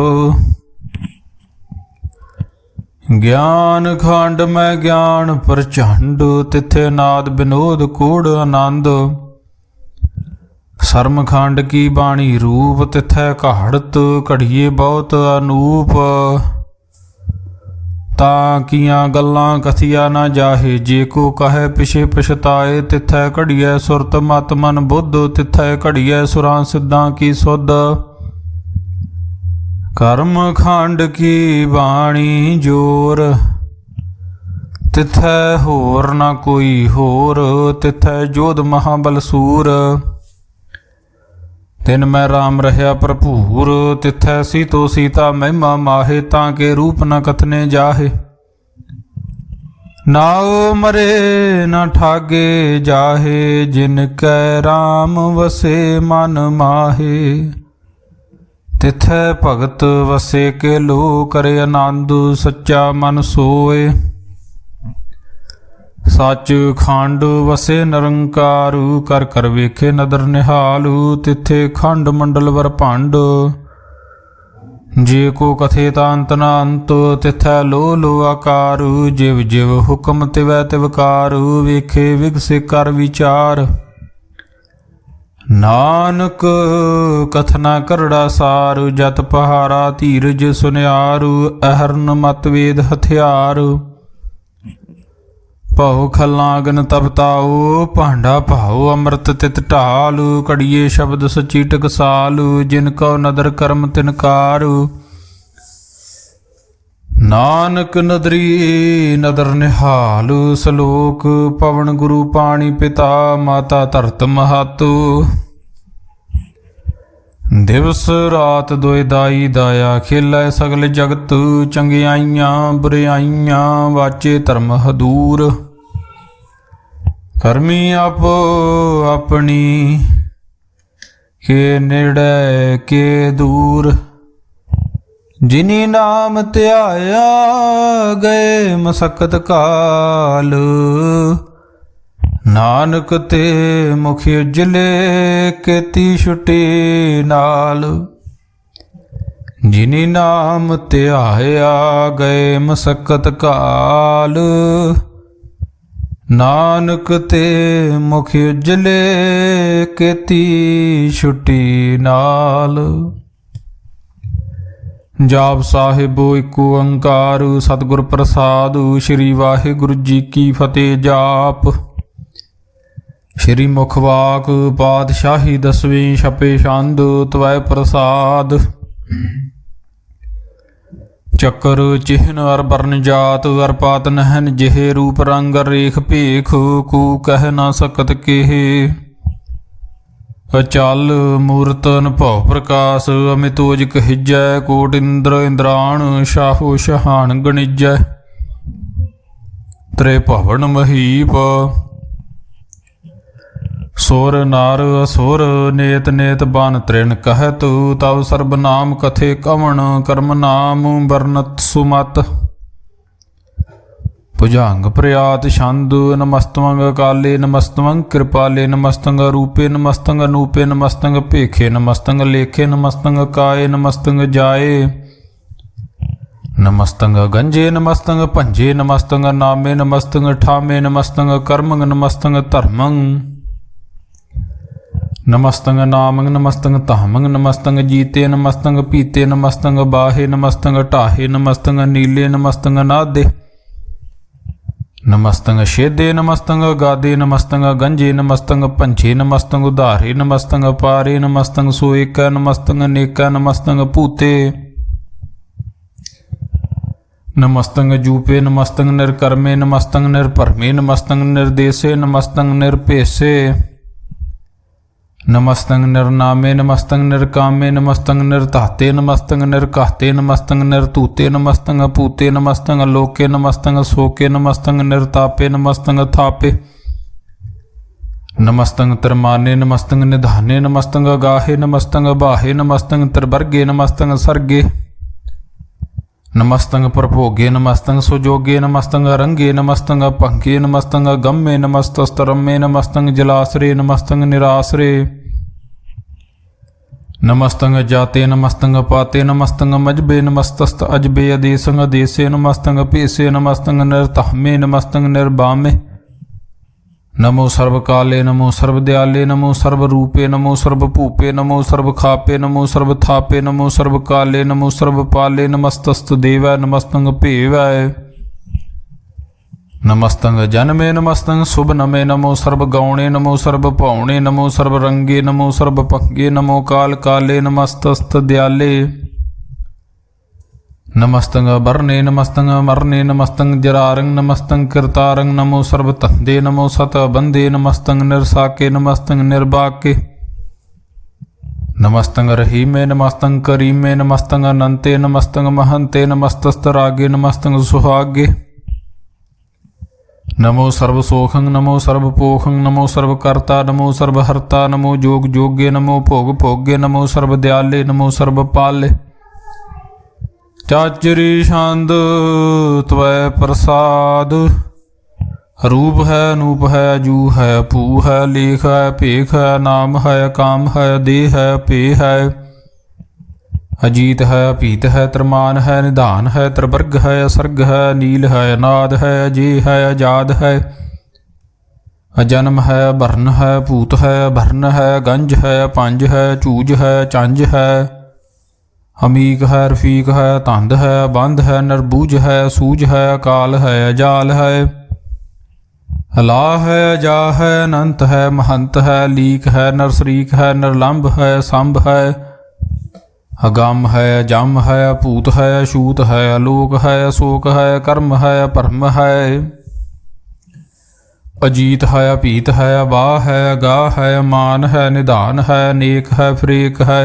ज्ञान खंड में ज्ञान प्रचंड तिथे नाद विनोद कूड़ आनंद। शर्म खंड की बाणी रूप तिथै घाड़त घड़िए बहुत अनूप। ताकियां गल्लां कथिया न जाहे जे को कहे पिछे पछताए। तिथै घड़िए सुरत मत मन बुद्ध तिथै घड़िए सुरां सिद्धां की सुध। कर्म खंड की बाणी जोर तिथै होर न कोई होर। तिथै जोध महाबल सूर तिन मैं राम रह्या भरपूर। तिथै सीतो सीता महिमा माहे ताके रूप न कथने जाहे। नाओ मरे न ठागे जाहे जिनकै राम वसे मन माहे। तिथै भगत वसे के लो करे आनंद सच्चा मन सोए। सच खंड वसे निरंकार कर कर वेखे नदर निहालू। तिथे खंड मंडल वर भंड जे को कथे तांत न अंत। तिथै लो लो आकार जिव जिव हुक्म तिवै तिवकार। वेखे विगसे कर विचार नानक कथना करड़ा सार। जत पहारा धीरज सुनियार अहरन मत वेद हथियार। भाओ खलागन तब ताओ भांडा भाओ अमृत तित ढालू। घड़िए शब्द सची टकसालू जिनको नदर कर्म तिनकार। नानक नदरी नदर निहालू सलोक पवन गुरु पाणी पिता माता धरत महतु। दिवस रात दोए दाई दाया खेलै सगल जगत। चंगियाइयां बुराइयां वाचे धर्म हदूर। करमी आपो अपनी के नेड़े के दूर। जिनी नाम ध्याया गए मसकत काल। नानक ते मुख उजले केती छुटी नाल। जिनी नाम ध्याया गए मसकत काल। नानक ते मुख उजले केती छुटी नाल। जाप साहिबो इक ओंकार सतगुर प्रसाद। श्री वाहिगुरु जी की फतेह। जाप श्री मुखवाक पातशाही दसवीं छपे छंद तवै प्रसाद। चक्र चिन्ह अर बरन जात अर पात नहन जेह। रूप रंग रेख भेख कू कह न सकत केहे। अचल मूरत अनुभव प्रकाश अमितोज कहिजै। कोट इंद्र इंद्राण शाहो शहान गणिजै। त्रिभुवन महीप सुर नार असुर नेत नेत बान त्रिन कहत। तव सर्वनाम कथे कवण कर्म नाम वर्णत सुमत। भुजंग प्रयात छंद नमस्तवंग काले नमस्तवंग कृपाले नमस्तंग रूपे नमस्तंग अनूपे नमस्तंग भेखे नमस्तंग लेखे नमस्तंग काये नमस्तंग जाए। नमस्तंग गंजे नमस्तंग भंजे नमस्तंग नामे नमस्तंग ठामे नमस्तंग कर्मंग नमस्तंग धर्मंग। नमस्तंग नामंग नमस्तंग तामंग नमस्तंग जीते नमस्तंग पीते नमस्तंग बाहे नमस्तंग ढाहे नमस्तंग नीले नमस्तंग नादे। नमस्तंग शेदे नमस्तंग गादे नमस्तंग गंजे नमस्तंग पंछे नमस्तंग उधारे नमस्तंग पारे नमस्तंग सोएक नमस्तंग नेका नमस्तंग पूते। नमस्तंग जूपे नमस्तंग निर्कर्मे नमस्तंग निर्भरमे नमस्तंग निर्देशे नमस्तंग निर्पेशे। नमस्तंग निर्नामे नमस्तंग निर्कामे नमस्तंग निर्धाते नमस्तंग निर्काते नमस्तंग निर्तूते नमस्तंग पूते नमस्तंग लोके नमस्तंग सोके नमस्तंग निर्तापे नमस्तंग थापे। नमस्तंग तिरमाने नमस्तंग निधाने नमस्तंग गाहे नमस्तंग बाहे नमस्तंग त्रिवर्गे नमस्तंग सर्गे। नमस्तंग प्रभोगे नमस्तंग सुजोगे नमस्तंग रंगे नमस्तंग पंखे नमस्तंग गम्मे नमस्तस्तरम्मे नमस्तंग जलाश्रे नमस्तंग निराश्रे नमस्तंग जाते नमस्तंग पाते नमस्तंग मजबे नमस्तस्त अजबे अदेसंग अदेसे नमस्तंग पेसे नमस्तंग निर्तामे नमस्तंग निर्बामे नमो सर्वकाले नमो सर्वदयाले नमो सर्वरूपे नमो सर्वभूपे नमो सर्वखापे नमो सर्वथापे नमो सर्वकाले नमो सर्वपाले नमस्तस्त देवाय नमस्तंग भेवाय नमस्तंग जन्मे नमस्तंग शुभ नमे नमो सर्वगौणे नमो सर्वभौणे नमो सर्वरंगे नमो सर्वपंगे नमो काल काले नमस्तस्त दयाले नमस्तंग बरने नमस्तंग मरने नमस्तंग जरारंग नमस्तंग कृतारंग नमो सर्वतंदे नमो सतबंदे नमस्तंग निर्साके नमस्तंग निर्बाके नमस्तंग रहीमे नमस्तंग करीमे नमस्तंग अनंते नमस्तंग महंते नमस्तस्त रागे नमस्तंग सुहागे नमो सर्वसोखंग नमो सर्वपोखंग नमो सर्वकर्ता नमो सर्वहर्ता नमो जोग जोगे नमो भोग भोगे नमो सर्वदयाले नमो सर्वपाले चाचरी छंद त्वै प्रसाद रूप है अनूप है अजू है भू है लेख है पेख है नाम है काम है देह है पे है अजीत है अभीत है त्रमान है निधान है त्रिवर्ग है असर्ग है नील है अनाद है अजय है आजाद है अजन्म है भਰਨ है भूत है भਰਨ है गंज है पंज है चूज है चंज है अमीक है रफीक है तंद है बंध है नरबूज है सूज है अकाल है अजाल है अला है अजा है अनंत है महंत है लीक है नरसरीक है नरलंब है संभ है अगम है अजम है अपूत है अछूत है अलोक है अशोक है कर्म है अपरम है अजीत है अपीत है अबाह है अगा है अमान है निधान है अनेक है फ्रेक है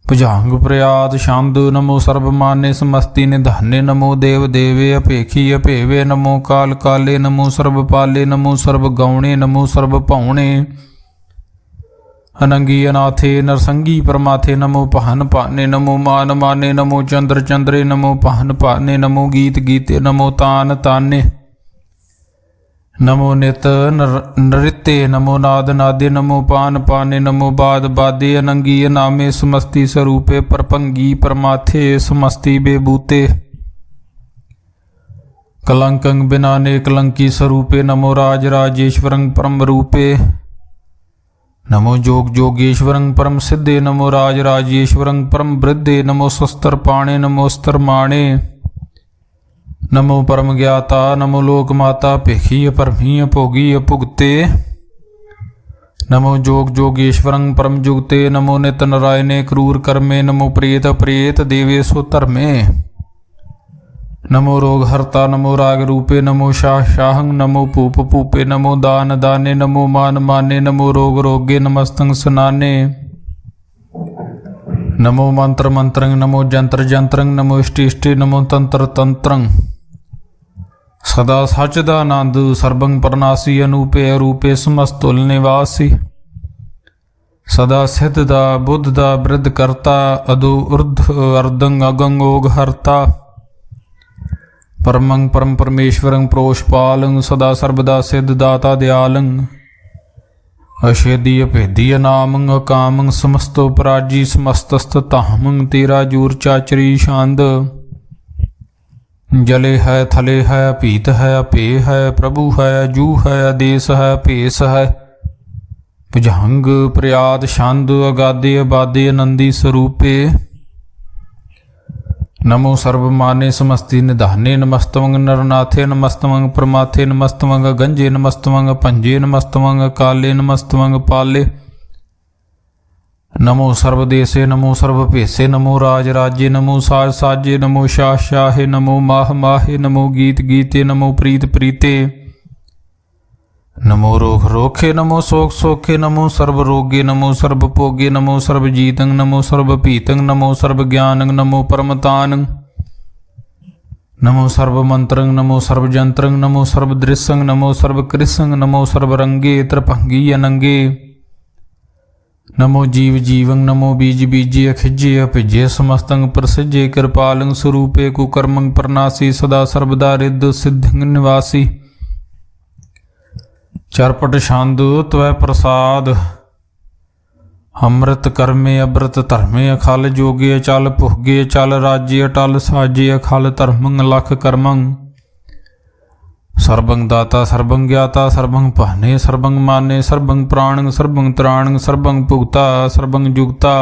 भुजांग प्रयात छंद नमो सर्वमान्य समस्ति निधाने नमो देव देवे अपेखी अपेवे नमो काल काले नमो सर्वपाले नमो सर्वगौणे नमो सर्वभौणे अनंगी अनाथे नरसंगी परमाथे नमो पहन पाने नमो मान माने नमो चंद्र चंद्रे नमो पहन पाने नमो गीत गीते नमो तान ताने नमो नित नृत्य नमो नाद नादे नमो पान पाने नमो बाद बादे अनंगी अनामे समस्ति स्वरूपे परपंगी परमाथे समस्ति बेबूते कलंकंग बिनाने कलंकी स्वरूपे नमो राज राजेश्वरंग परम रूपे नमो जोग जोगेश्वरंग परम सिद्धे नमो राज राजेश्वरंग परम वृद्धे नमो शस्त्र पाणे नमो अस्त्र माणे नमो परम ज्ञाता नमो लोक माता पेखी परमी भोगी भुगते नमो जोग जोगेश्वरंग परम जुगते नमो नित नारायणे क्रूर कर्मे नमो प्रेत प्रेत देवेशो धर्मे नमो रोग हरता नमो राग रूपे नमो शाह शाहंग नमो पूप पूपे नमो दान दाने नमो मान माने नमो रोग रोगे नमस्तंग सुनाने नमो मंत्र मंत्रंग नमो जंत्र जंत्रंग नमो इष्टि इष्टि नमो तंत्र तंत्रंग सदा सचदा आनंद सर्वंग परनासी अनूपे अरूपे समस्तुल निवासी सदा सिद्धदा बुद्धदा वृद्ध करता अदो ऊर्ध अर्धंग अगंग ओग हरता परमंग परम परमेश्वरंग प्रोषपालंग सदा सर्वदा सिद्ध दाता दयालंग अषेदी अभेदी अनामंग अकामंग समस्तो पराजी समस्तस्त तामंग तेरा जूर चाचरी छंद जले है थले है अभीत है अपे है प्रभु है अजू है आदेश है भेस है भुजंग प्रयात छंद अगादे अबादे आनंदी स्वरूपे नमो सर्वमाने समस्ति निधाने नमस्तवंग नरनाथे नमस्तवंग परमाथे नमस्तवंग गंजे नमस्तवंग पंजे नमस्तवंग काले नमस्तवंग पाले नमो सर्वदेशे नमो सर्वभेसे नमो राज राज्ये नमो साज साजे नमो शाह शाहे नमो माह माहे नमो गीत गीते नमो प्रीत प्रीते नमो रोग रोखे नमो शोक सोखे नमो सर्व रोगे नमो सर्व भोगे नमो सर्व जीतंग नमो सर्व पीतंग नमो सर्व ज्ञानंग नमो परमतानंग नमो सर्व मंत्रंग नमो सर्व जंत्रंग नमो सर्व दृश्यंग नमो सर्व कृसंग नमो सर्व रंगे त्रिभंगी अनंगे नमो जीव जीवं नमो बीज बीजे अखिजे अभिजे समस्तंग प्रसिजे कृपालंग स्वरूपे कुकर्मंग प्रनासी सदा सर्वदा रिद्ध सिद्धिंग निवासी चरपट शांदु त्वै प्रसाद अमृत कर्मे अमृत धर्मे अखल जोगे अचल भुगे चल राज्य अटल साजे अखल धर्मंग लख कर्मंग सर्वं दाता सर्वं ज्ञाता सर्वं पाहने सर्वं माने सर्वं प्राणं सर्वं त्राणं सर्वं भुक्ता सर्वं जुक्ता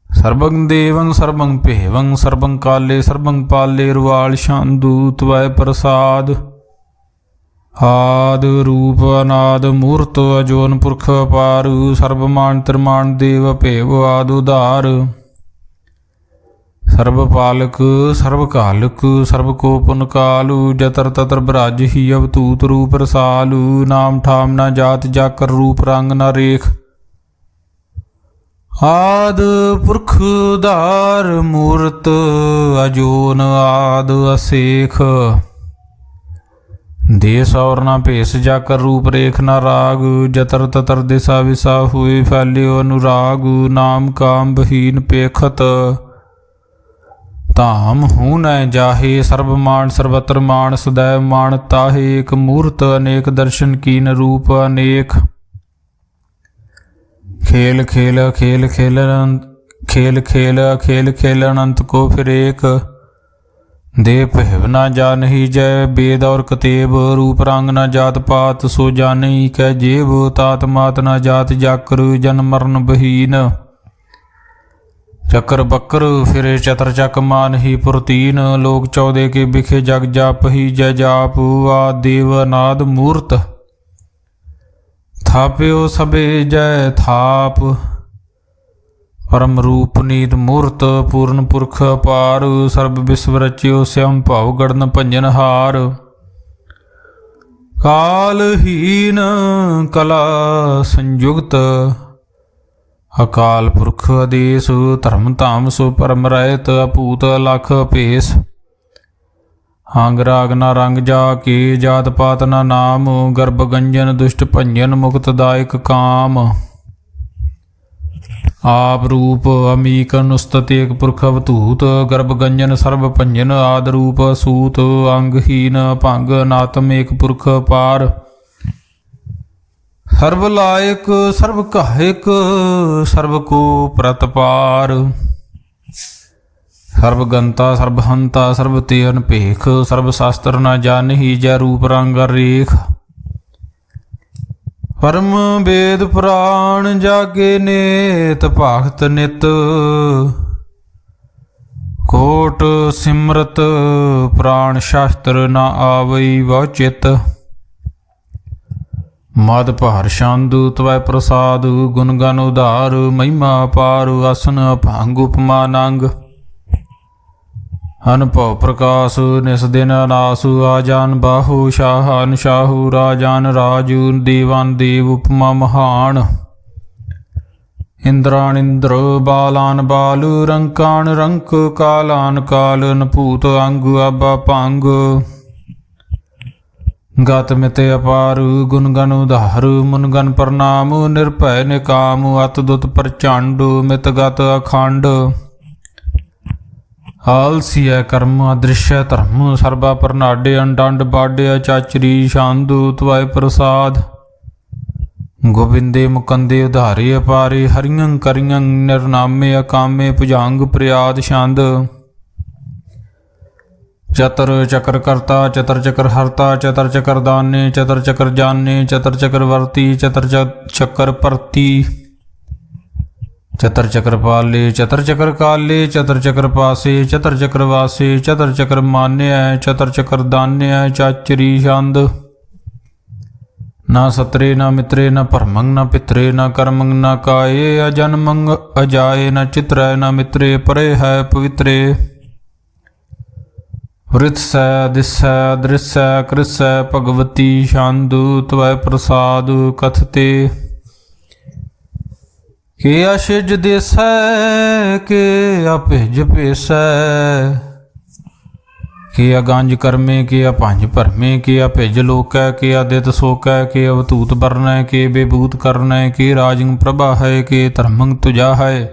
सर्वं देवं सर्वं भेवं सर्वं काले सर्वं पाले रुवाल शांदु त्वै प्रसाद आद रूप अनाद मूर्त अजोन पुरख पारु सर्वमान त्रिमान देव भेव आद उदार सर्वपालक सर्वकालक सर्वकोपन कालु जतर ततर ब्रज ही अवतूत रूप रसालु नाम ठाम न जात जाकर रूप रंग न रेख आद पुरख उदार मूर्त अजोन आद असेख देश और न भेष जाकर रूप रेख न राग जतर ततर दिशा विसा हुए फैल्यो अनुराग नाम काम बहीन पेखत धाम हूँ न जाहे सर्वमान सर्वत्र मान सदैव मान ताहे एक मूर्त अनेक दर्शन कीन रूप अनेक खेल खेल खेल खेल खेल खेल खेल खेल अनंत को फिर एक दे भेव न जान ही जय वेद और कतेब रूप रंग न जात पात सो जान ही कै जेब तात मात न जात जाकर जन मरण बहीन चक्र बकर फिरे चतर चक मान ही पुरतीन लोक 14 के बिखे जग जाप ही जय जाप आ देव नाद मूर्त थाप्यो सबे जय थाप परम रूप नीत मूर्त पूर्ण पुरख पार सर्व विश्व रच्यो श्याम भाव गणन भंजन हार कालहीन कला संयुक्त अकाल पुरख आदेश धर्म धाम सो परम रहत अपूत लख भेस हांग राग ना रंग जाके जात पात ना नाम गर्भ गंजन दुष्ट भंजन मुक्तदायक काम आप रूप अमीक अनुस्तत एक पुरख अवतूत गर्भ गंजन सर्व भंजन आद रूप सूत अंगहीन भंग नातम एक पुरख पार सर्व लायक सर्व काहिक सर्व को प्रतपार सर्वगंता सर्वहंता सर्व तेन पेख सर्व शास्त्र न जान ही जय रूप रंग रेख परम वेद पुराण जागे नेत भगत नित कोट सिमरत प्राण शास्त्र न आवई वह चित मद भार शांदु त्वै प्रसाद गुण गन उदार महिमा पार आसन भांग उपमा नंग अनुभव प्रकाश निस दिन नासु आजान बाहु शाहान शाहु राजान राजू देवान देव उपमा महान इंद्रान इंद्र बालान बालु रंकान रंक कालान काल नभूत अंग आबा भंग गत मित अपार गुण गन उधार मुन गन प्रणाम निर्भय निकाम अत दुत प्रचंड मित गत अखंड आलसिय कर्म अदृश्य धर्म सर्वा प्रनाडे अंडांड बाडे चाचरी शांदु त्वय प्रसाद गोविंदे मुकंदे उधारे अपारे हरियं करियं निर्नामे अकामे भुजांग प्रयाद छंद चतर चक्र करता चतर चक्र हरता चतर चक्र दाने चतर चक्र जाने चतर चक्र वर्ती चतर चक्र परती चतर चक्र पाले चतर चक्र काले चतर चक्र पासे चतर चक्र वासे चतर चक्र मान्य चतर चक्र दान्य चाचरी छंद ना सत्रे न मित्रे न परमंग न पित्रे न कर्मंग न काये अजन्मंग अजाये न चित्र न मित्रे परे है पवित्रे वृत्स दिश दृश्य कृस भगवती शांदु त्वय प्रसाद कथते के अशिज देस के अभिज पेस के अगांज कर्मे के अपांज भरमे के अभिज लोकै के अदित सोकै के अवतूत बरनै के बेभूत करनै के राजंग प्रभा है के धर्मंग तुजा है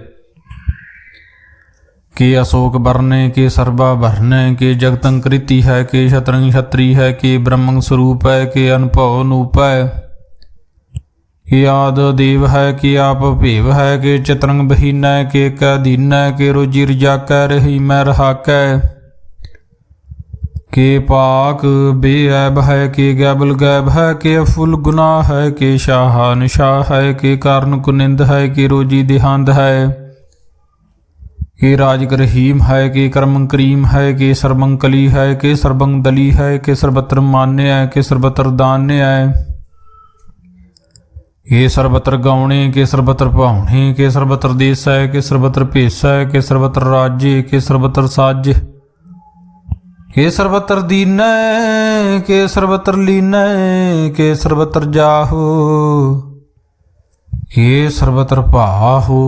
के अशोक बरने के सर्वा भरने के जगतंग कृति है के शतरंग क्षत्रि है के ब्रह्मंग स्वरूप है के अनुभव नूप है के आद देव है के आप भेव है के चतरंग बहीन है के अधीन है के रोजी रजाकै रही मैं रहाकै के पाक बेऐब है के गैबुल गैब है के अफुल गुनाह है के शाह है के कारण कुनिंद है के रोजी देहांत है के राजग रहीम है के कर्मं करीम है के सर्वं कली है के सर्वं दली है के सर्वत्र मान्य है के सर्वत्र दान्य है के सर्वत्र गौणे के सर्वत्र भावणे के सर्वत्र देश है के सर्वत्र भेष है के सर्वत्र राज्य के सर्वत्र साज्य के सर्वत्र दीन के सर्वत्र लीन के सर्वत्र जाहो के सर्वत्र पाहो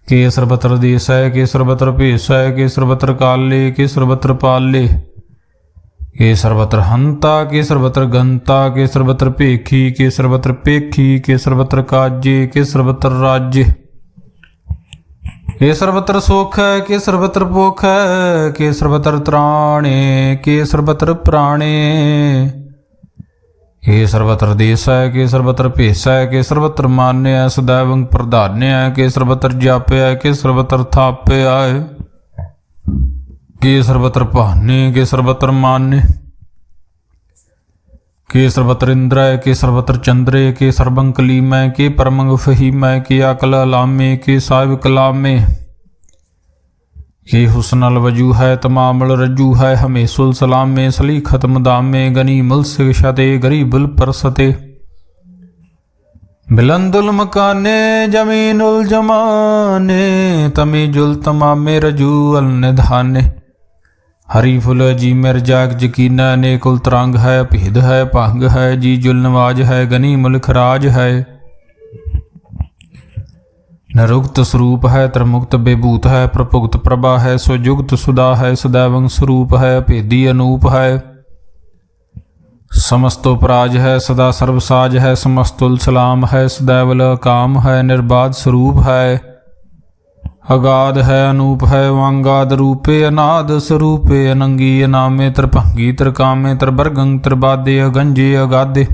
के सर्वत्र देश है के सर्वत्र भेष है के सर्वत्र काले के सर्वत्र पाले के सर्वत्र हंता के सर्वत्र गंता के सर्वत्र पेखी के सर्वत्र पेखी के सर्वत्र काज्य के सर्वत्र राज्य के सर्वत्र सुख है के सर्वत्र भोख है के सर्वत्र त्राणे के सर्वत्र प्राणे के सर्वत्र देश है के सर्वत्र भेष है के सर्वत्र मान्य है सदैवं प्रधान्य है के सर्वत्र जाप्य है के सर्वत्र थाप्य है के सर्वत्र भान्य के सर्वत्र मान्य के सर्वत्र इंद्र है के सर्वत्र चंद्र के सर्वं कलीमय के परमंग फहीमय के अकल लामे के साहिब कलामे के हुस्नल वजू है तमामल रज्जू है हमेशुल सलाम में सली खत्म दाम में गनी मुल शते गरीबुल परसते बिलंदुल मकाने जमीनुल जमाने तमीजुल तमामे रजू अल निधाने हरी फुल जी मेर जाग जकीना ने कुल तरंग है भेद है भंग है जी जुल नवाज है गनी मुल्क राज है निरुक्त स्वरूप है त्रिमुक्त बेभूत है प्रभुक्त प्रभा है स्वजुक्त सुधा है सदैवं स्वरूप है भेदी अनूप है समस्तोपराज है सदा सर्वसाज है समस्तुल सलाम है सदैवल काम है निर्बाध स्वरूप है अगाध है अनूप है वांगाद रूपे अनाद स्वरूपे अनंगी अनामे त्रिभंगी त्रिकामे त्रिभर्गं त्रिबादे अगंजे अगाधे